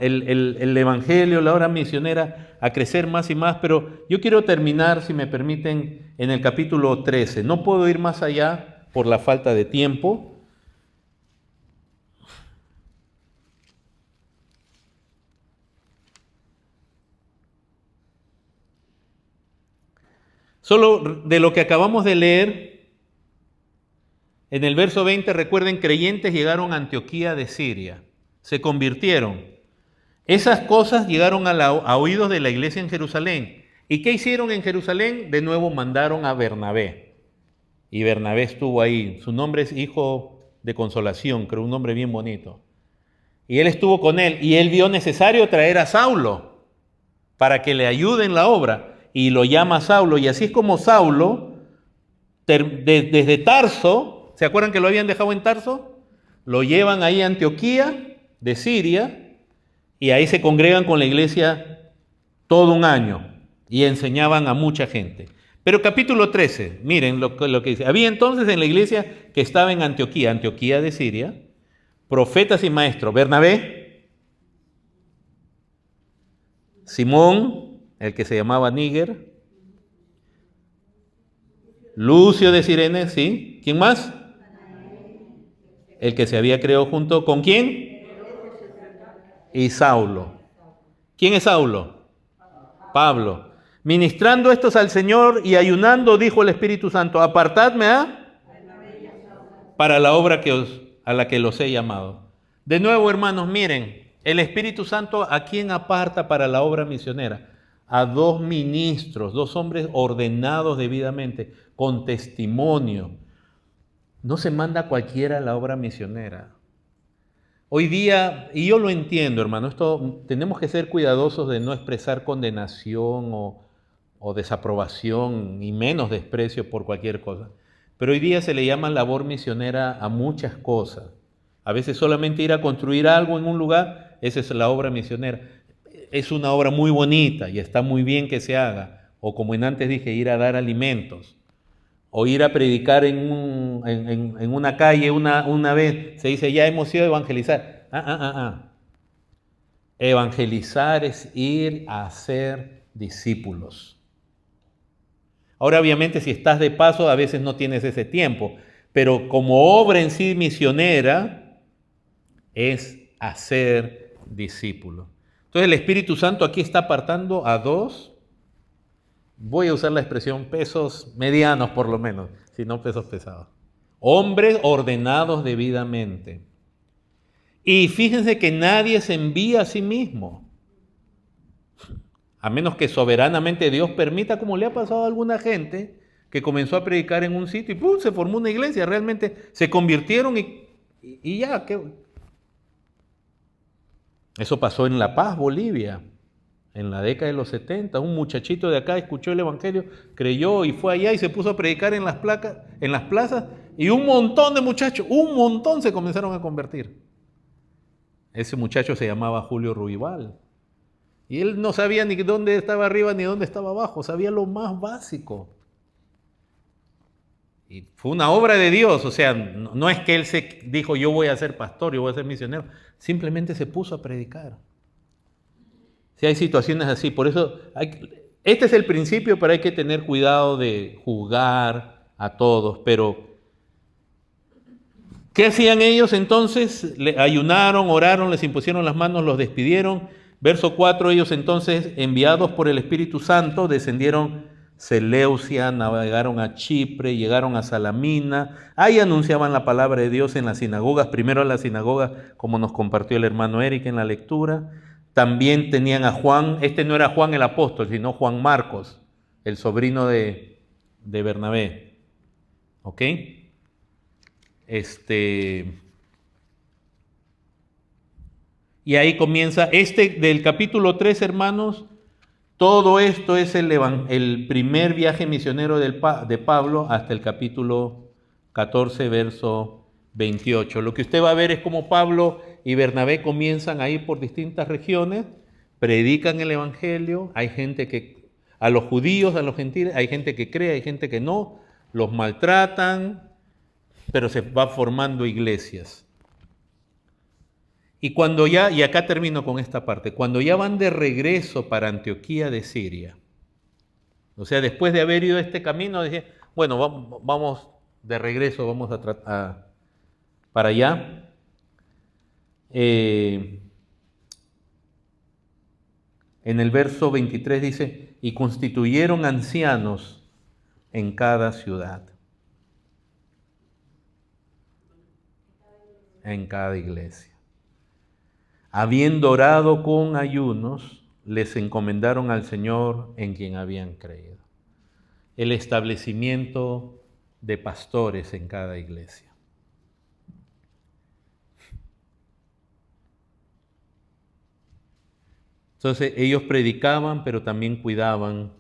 el evangelio, la obra misionera, a crecer más y más, pero yo quiero terminar, si me permiten, en el capítulo 13. No puedo ir más allá por la falta de tiempo. Solo de lo que acabamos de leer, en el verso 20, recuerden, creyentes llegaron a Antioquía de Siria, se convirtieron. Esas cosas llegaron a oídos de la iglesia en Jerusalén. ¿Y qué hicieron en Jerusalén? De nuevo mandaron a Bernabé. Y Bernabé estuvo ahí. Su nombre es Hijo de Consolación, creo, un nombre bien bonito. Y él estuvo con él. Y él vio necesario traer a Saulo para que le ayude en la obra. Y lo llama Saulo. Y así es como Saulo, desde Tarso, ¿se acuerdan que lo habían dejado en Tarso? Lo llevan ahí a Antioquía de Siria. Y ahí se congregan con la iglesia todo un año y enseñaban a mucha gente. Pero capítulo 13, miren lo que dice. Había entonces en la iglesia que estaba en Antioquía de Siria, profetas y maestros. Bernabé, Simón, el que se llamaba Níger, Lucio de Cirene, ¿sí? ¿Quién más? El que se había creado junto con ¿quién? Y Saulo. ¿Quién es Saulo? Pablo. Ministrando estos al Señor y ayunando, dijo el Espíritu Santo, apartadme para la obra a la que los he llamado. De nuevo, hermanos, miren, el Espíritu Santo, ¿a quién aparta para la obra misionera? A dos ministros, dos hombres ordenados debidamente, con testimonio. No se manda a cualquiera a la obra misionera. Hoy día, y yo lo entiendo, hermano, tenemos que ser cuidadosos de no expresar condenación o desaprobación, y menos desprecio por cualquier cosa. Pero hoy día se le llama labor misionera a muchas cosas. A veces solamente ir a construir algo en un lugar, esa es la obra misionera. Es una obra muy bonita y está muy bien que se haga. O como antes dije, ir a dar alimentos. O ir a predicar en una calle una vez, se dice, ya hemos ido a evangelizar. Evangelizar es ir a ser discípulos. Ahora, obviamente, si estás de paso, a veces no tienes ese tiempo, pero como obra en sí misionera, es hacer discípulos. Entonces, el Espíritu Santo aquí está apartando a dos. Voy a usar la expresión pesos medianos por lo menos, si no pesos pesados. Hombres ordenados debidamente. Y fíjense que nadie se envía a sí mismo, a menos que soberanamente Dios permita, como le ha pasado a alguna gente que comenzó a predicar en un sitio y ¡pum!, se formó una iglesia, realmente se convirtieron y ya. Eso pasó en La Paz, Bolivia. En la década de los 70, un muchachito de acá escuchó el evangelio, creyó y fue allá y se puso a predicar en las plazas y un montón de muchachos, se comenzaron a convertir. Ese muchacho se llamaba Julio Ruibal y él no sabía ni dónde estaba arriba ni dónde estaba abajo, sabía lo más básico. Y fue una obra de Dios, o sea, no es que él se dijo yo voy a ser pastor, yo voy a ser misionero, simplemente se puso a predicar. Si hay situaciones así, por eso este es el principio, pero hay que tener cuidado de juzgar a todos. Pero, ¿qué hacían ellos entonces? Ayunaron, oraron, les impusieron las manos, los despidieron. Verso 4, ellos entonces, enviados por el Espíritu Santo, descendieron Seleucia, navegaron a Chipre, llegaron a Salamina. Ahí anunciaban la palabra de Dios en las sinagogas, primero en las sinagogas, como nos compartió el hermano Eric en la lectura. También tenían a Juan, este no era Juan el apóstol, sino Juan Marcos, el sobrino de Bernabé. ¿Ok? Y ahí comienza, del capítulo 3, hermanos, todo esto es el primer viaje misionero de Pablo hasta el capítulo 14, verso 28. Lo que usted va a ver es cómo Pablo y Bernabé comienzan a ir por distintas regiones, predican el evangelio, hay gente que, a los judíos, a los gentiles, hay gente que cree, hay gente que no, los maltratan, pero se va formando iglesias. Y y acá termino con esta parte, cuando ya van de regreso para Antioquía de Siria, o sea, después de haber ido este camino, dije, bueno, vamos de regreso, vamos para allá. En el verso 23 dice, y constituyeron ancianos en cada ciudad, en cada iglesia. Habiendo orado con ayunos, les encomendaron al Señor en quien habían creído. El establecimiento de pastores en cada iglesia. Entonces ellos predicaban, pero también cuidaban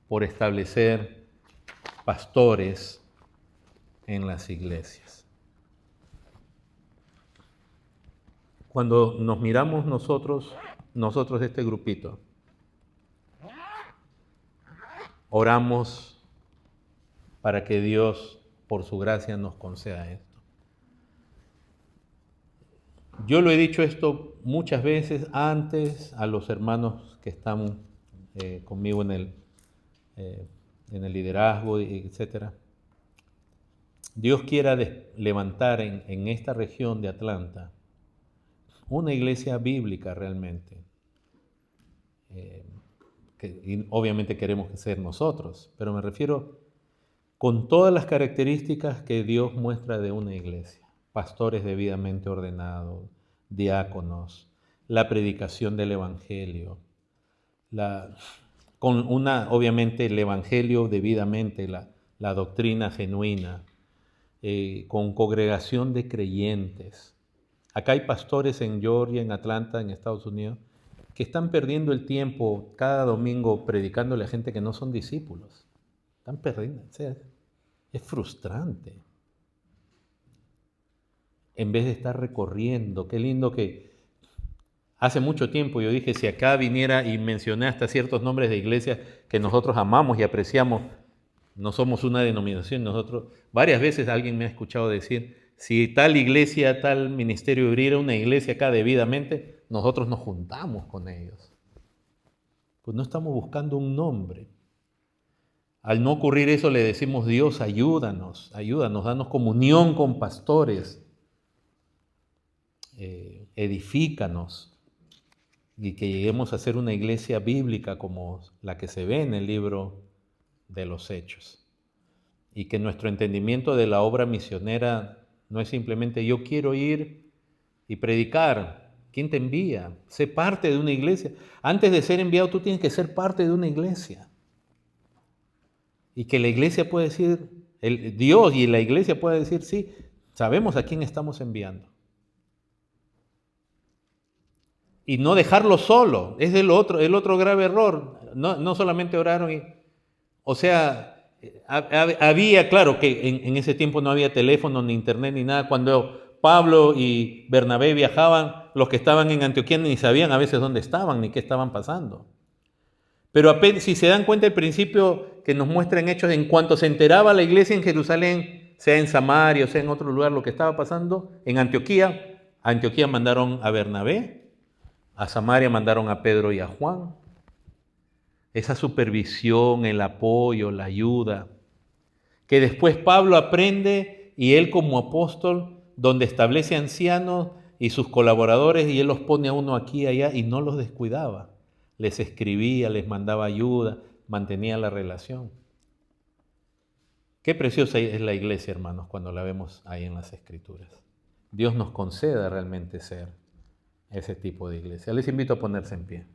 por establecer pastores en las iglesias. Cuando nos miramos nosotros este grupito, oramos para que Dios, por su gracia, nos conceda esto. Yo lo he dicho esto muchas veces antes a los hermanos que están conmigo en el liderazgo, etc. Dios quiera levantar en esta región de Atlanta una iglesia bíblica realmente. Y obviamente queremos que ser nosotros, pero me refiero con todas las características que Dios muestra de una iglesia. Pastores debidamente ordenados, diáconos, la predicación del evangelio, obviamente el evangelio debidamente, la doctrina genuina, con congregación de creyentes. Acá hay pastores en Georgia, en Atlanta, en Estados Unidos, que están perdiendo el tiempo cada domingo predicándole a gente que no son discípulos. Están perdiendo, o sea, es frustrante. En vez de estar recorriendo, qué lindo que hace mucho tiempo yo dije, si acá viniera y mencioné hasta ciertos nombres de iglesias que nosotros amamos y apreciamos, no somos una denominación, nosotros, varias veces alguien me ha escuchado decir, si tal iglesia, tal ministerio abriera una iglesia acá debidamente, nosotros nos juntamos con ellos. Pues no estamos buscando un nombre. Al no ocurrir eso le decimos, Dios, ayúdanos, danos comunión con pastores, edifícanos, y que lleguemos a ser una iglesia bíblica como la que se ve en el libro de los Hechos. Y que nuestro entendimiento de la obra misionera no es simplemente yo quiero ir y predicar. ¿Quién te envía? Sé parte de una iglesia. Antes de ser enviado tú tienes que ser parte de una iglesia. Y que la iglesia puede decir, Dios y la iglesia puede decir, sí, sabemos a quién estamos enviando. Y no dejarlo solo, es el otro grave error. No solamente oraron o sea, había, claro que en ese tiempo no había teléfono, ni internet, ni nada. Cuando Pablo y Bernabé viajaban, los que estaban en Antioquía ni sabían a veces dónde estaban, ni qué estaban pasando. Pero apenas, si se dan cuenta, el principio que nos muestra en Hechos, en cuanto se enteraba la iglesia en Jerusalén, sea en Samaria o sea en otro lugar, lo que estaba pasando, en Antioquía, a Antioquía mandaron a Bernabé, a Samaria mandaron a Pedro y a Juan. Esa supervisión, el apoyo, la ayuda, que después Pablo aprende y él como apóstol, donde establece ancianos y sus colaboradores y él los pone a uno aquí y allá y no los descuidaba. Les escribía, les mandaba ayuda, mantenía la relación. Qué preciosa es la iglesia, hermanos, cuando la vemos ahí en las Escrituras. Dios nos conceda realmente ser ese tipo de iglesia. Les invito a ponerse en pie.